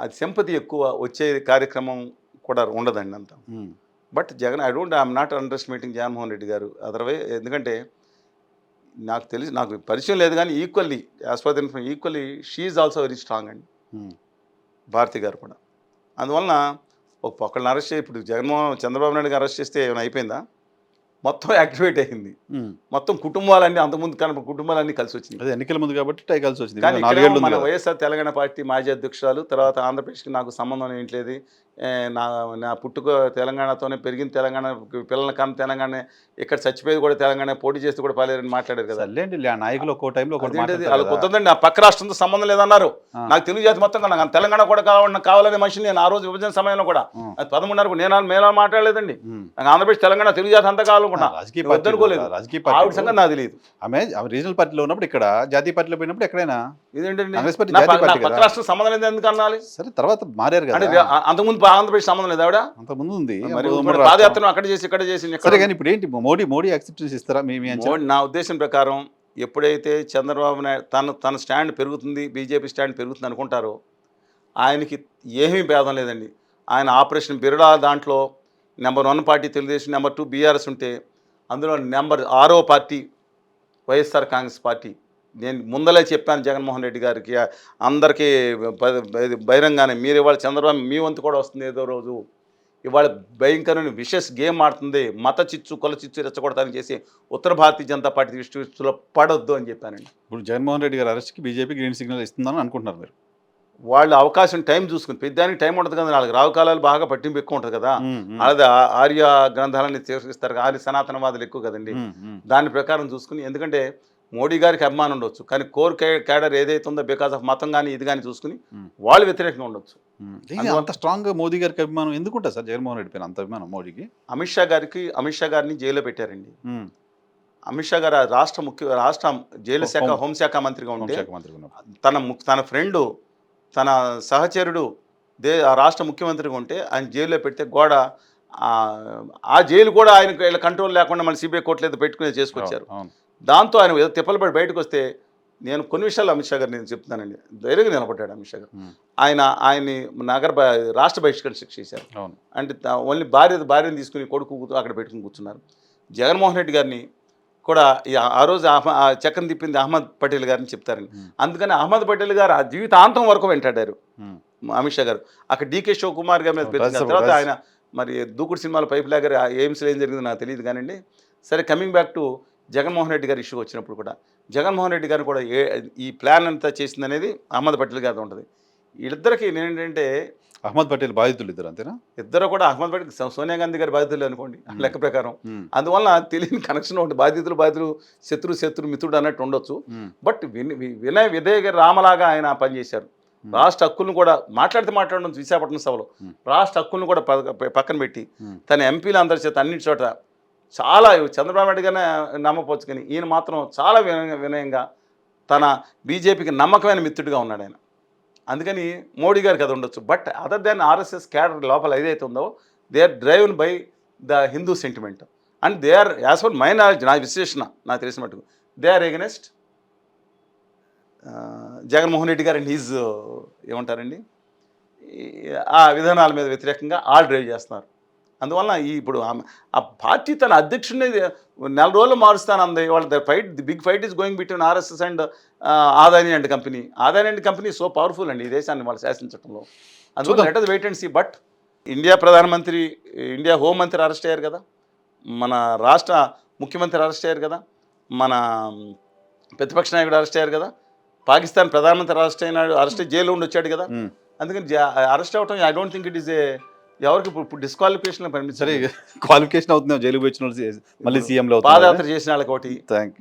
అది సింపతి ఎక్కువ వచ్చే కార్యక్రమం కూడా ఉండదండి అంత. Um, but I'm not underestimating Jaganmohan Reddy గారు అదర్వే. ఎందుకంటే నాకు తెలిసి, నాకు పరిచయం లేదు కానీ equally as per the information equally she is also very strong అండి ఉమ్. భారతి గారు కూడా. అందువలన ఒకళ్ళని అరెస్ట్ చేసి, ఇప్పుడు చంద్రబాబు నాయుడు గారు అరెస్ట్ చేస్తే ఏమైనా అయిపోయిందా? మొత్తం యాక్టివేట్ అయింది, ఉమ్. మొత్తం కుటుంబాలన్నీ, అంతకుముందు కానీ కుటుంబాలన్నీ కలిసి వచ్చినాయి. అదే ఎన్నికల ముందు కాబట్టి టై కలిసి వచ్చింది. కానీ ఇంకా 4 ఇక్కడ ఏళ్ళు ఉంది మన కదా. వైఎస్ఆర్ తెలంగాణ పార్టీ మాజీ అధ్యక్షురాలు, తర్వాత ఆంధ్రప్రదేశ్కి నాకు సంబంధం ఏంట్లేదు, నా పుట్టుక తెలంగాణతోనే పెరిగిన తెలంగాణ, పిల్లల కన్నా తెలంగాణ, ఇక్కడ చచ్చిపోయేది కూడా తెలంగాణ, పోటీ చేస్తే కూడా పాలేరని మాట్లాడారు కదా. సర్లేండి, నాయకులు ఒక్కో టైంలో ఒకటి అదేంటిది వాళ్ళు కుదరదండి, ఆ పక్క రాష్ట్రంతో సంబంధం లేదన్నారు. నాకు తెలుగు జాతి మొత్తం కన్నా తెలంగాణ కూడా కావాలనే మనిషిని నేను ఆ రోజు విభజన సమయంలో కూడా 13:30 నేను మాట్లాడలేదండి. నాకు ఆంధ్రప్రదేశ్ తెలంగాణ తెలుగు జాతి అంతా కావాలనుకున్నా, వద్దనుకోలేదు. ఆవిడ సంగతి నాకు తెలియదు. ఆమె రీజనల్ పార్టీలో ఉన్నప్పుడు ఇక్కడ, జాతీయ పార్టీలో పోయినప్పుడు ఎక్కడైనా ఇదేంటండి కాంగ్రెస్ పార్టీ నా జాతీయ పార్టీ పక్క కదా. రాష్ట్రం సంబంధం లేదు ఎందుకు అనాలి? సరే, తర్వాత మారారు అంటే కదా. అంతకుముందు ఆంధ్రప్రదేశ్ సంబంధం లేదు ఆవిడ. అంత ముందు ఉంది మరి ఉమ్మడి రాష్ట్రం. పాదయాత్రను అక్కడ చేసి ఇక్కడ చేసి ఎక్కడ సరే కానీ ఇప్పుడు ఏంటి మోడీ యాక్సెప్టెన్స్ ఇస్తారా మీ అంచనా? మోడీ నా ఉద్దేశం ప్రకారం ఎప్పుడైతే చంద్రబాబు నాయుడు తన స్టాండ్ పెరుగుతుంది, బీజేపీ స్టాండ్ పెరుగుతుంది అనుకుంటారో ఆయనకి ఏమీ భేదం లేదండి. ఆయన ఆపరేషన్ బిర్లా దాంట్లో number 1 party Telugu Desam, number 2 BRS ఉంటే అందులో నెంబర్ 6వ పార్టీ వైఎస్ఆర్ కాంగ్రెస్ పార్టీ. నేను ముందలే చెప్పాను జగన్మోహన్ రెడ్డి గారికి, అందరికీ బహిరంగానే, మీరు ఇవాళ చంద్రబాబు మీ వంతు కూడా వస్తుంది ఏదో రోజు, ఇవాళ భయంకరమైన విషెస్ గేమ్ ఆడుతుంది, మత చిచ్చు కుల చిచ్చు రెచ్చగొడతానికి చేసి ఉత్తర భారతీయ జనతా పార్టీ దృష్టిలో పడొద్దు అని చెప్పానండి. ఇప్పుడు జగన్మోహన్ రెడ్డి గారి అరెస్ట్కి బీజేపీ గ్రీన్ సిగ్నల్ ఇస్తుందని అనుకుంటున్నారు మీరు? వాళ్ళు అవకాశం టైం చూసుకుని, పెద్దానికి టైం ఉంటుంది కదా, 4 రావుకాలాలు బాగా పట్టింపు ఎక్కువ ఉంటుంది కదా, అలాగే ఆర్య గ్రంథాలని తీసుకొస్తారు, ఆర్య సనాతనవాదులు ఎక్కువ కదండి, దాని ప్రకారం చూసుకుని, ఎందుకంటే మోడీ గారికి అభిమానం ఉండొచ్చు కానీ కోర్ క్యాడర్ ఏదైతే ఉందో బికాస్ ఆఫ్ మతం కానీ ఇది కానీ చూసుకుని వాళ్ళు వ్యతిరేకంగా ఉండొచ్చు. అంత స్ట్రాంగ్ మోదీ గారికి అభిమానం ఎందుకుంటుంది సార్ జగన్మోహన్ రెడ్డి పైన అంత అభిమానం మోడీకి? అమిత్ షా గారిని జైల్లో పెట్టారండి. అమిత్ షా గారు రాష్ట్ర జైలు శాఖ హోంశాఖ మంత్రిగా ఉంటే తన ఫ్రెండ్, తన సహచరుడు ఆ రాష్ట్ర ముఖ్యమంత్రిగా ఉంటే ఆయన జైల్లో పెడితే గోడ ఆ జైలు కూడా ఆయన కంట్రోల్ లేకుండా మళ్ళీ సిబిఐ కోర్టులో ఏదో పెట్టుకుని చేసుకొచ్చారు. దాంతో ఆయన ఏదో తిప్పలపడి బయటకు వస్తే, నేను కొన్ని విషయాలు అమిత్ షా గారు నేను చెప్తున్నానండి, ధైర్యంగా నిలబడ్డాడు అమిత్ షా గారు. ఆయన్ని రాష్ట్ర బహిష్కరణ శిక్ష చేశారు. అంటే ఓన్లీ భార్యను తీసుకుని కొడుకు అక్కడ పెట్టుకుని కూర్చున్నారు. జగన్మోహన్ రెడ్డి గారిని కూడా ఆ రోజు చక్కని తిప్పింది అహ్మద్ పటేల్ గారిని చెప్తారండి. అందుకని అహ్మద్ పటేల్ గారు ఆ జీవితాంతం వరకు వెంటాడారు అమిత్ షా గారు. అక్కడ డీకే శివకుమార్ గారి మీద పెట్టిన తర్వాత ఆయన మరి దూకుడు సినిమాలో పైప్ లాగారు. ఎయిమ్స్లో ఏం జరిగిందో నాకు తెలియదు కానండి. సరే, coming back to Jaganmohan Reddy గారి ఇష్యూ వచ్చినప్పుడు కూడా జగన్మోహన్ రెడ్డి గారు కూడా ఈ ప్లాన్ అంతా చేసింది అనేది అహ్మద్ పటేల్ గారితో ఉంటుంది. వీళ్ళిద్దరికి నేనేంటంటే అహ్మద్ పటేల్ బాధితులు ఇద్దరు అంతేనా? ఇద్దరు కూడా అహ్మద్ పటేల్ సోనియా గాంధీ గారి బాధితులు అనుకోండి లెక్క ప్రకారం. అందువల్ల తెలియని కనెక్షన్ ఉంటుంది. బాధితులు శత్రు మిత్రుడు అన్నట్టు ఉండొచ్చు. బట్ వినయ విధేయ రామలాగా ఆయన పనిచేశారు. రాష్ట్ర హక్కులను కూడా మాట్లాడడం విశాఖపట్నం సభలో రాష్ట్ర హక్కులను కూడా పక్కన పెట్టి తన ఎంపీలు అందరి చేత అన్నిటి చోట చాలా చంద్రబాబు నాయుడు గారినే నమ్మపోవచ్చు కానీ ఈయన మాత్రం చాలా వినయంగా తన బీజేపీకి నమ్మకమైన మిత్రుడిగా ఉన్నాడు ఆయన. అందుకని మోడీ గారికి అది ఉండొచ్చు. But other than RSS cadre లోపల ఏదైతే ఉందో they are driven by the Hindu sentiment and they are as per my knowledge, నా విశ్లేషణ నాకు తెలిసిన మటుకు they are against Jaganmohan Reddy గారు అండ్ హీజ్ ఏమంటారండి ఆ విధానాల మీద వ్యతిరేకంగా ఆల్ డ్రైవ్ చేస్తున్నారు. అందువల్ల ఇప్పుడు ఆ పార్టీ తన అధ్యక్షుడిని 4 రోజులు మారుస్తానంది. వాళ్ళ the big fight is going between RSS and Adani and company so powerful అండి ఈ దేశాన్ని వాళ్ళు శాసించడంలో. అందువల్ల let us wait and see. But India హోంమంత్రి అరెస్ట్ అయ్యారు కదా, మన రాష్ట్ర ముఖ్యమంత్రి అరెస్ట్ అయ్యారు కదా, మన ప్రతిపక్ష నాయకుడు అరెస్ట్ అయ్యారు కదా, పాకిస్తాన్ ప్రధానమంత్రి అరెస్ట్ జైల్లో ఉండి వచ్చాడు కదా. అందుకని అరెస్ట్ అవ్వటం I don't think it is ఎవరికి ఇప్పుడు డిస్క్వాలిఫికేషన్ సరే క్వాలిఫికేషన్ అవుతుంది. జైలుకి వచ్చిన మళ్ళీ సీఎంలో పాదయాత్ర చేసిన వాళ్ళకి ఒకటి,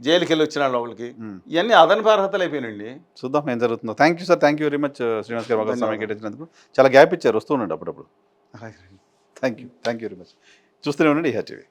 జైలుకి వెళ్ళి వచ్చిన వాళ్ళకి ఇవన్నీ అదనపు అర్హతలు అయిపోయినండి. చూద్దాం ఏం జరుగుతుందో. Thank you sir, thank you very much Srinivas గారు సమయం కేటాయించినందుకు. చాలా గ్యాప్ ఇచ్చారు, వస్తూ ఉండండి అప్పుడప్పుడు. Thank you very much. చూస్తూనే ఉండండి ఈహెచ్ టీవీ.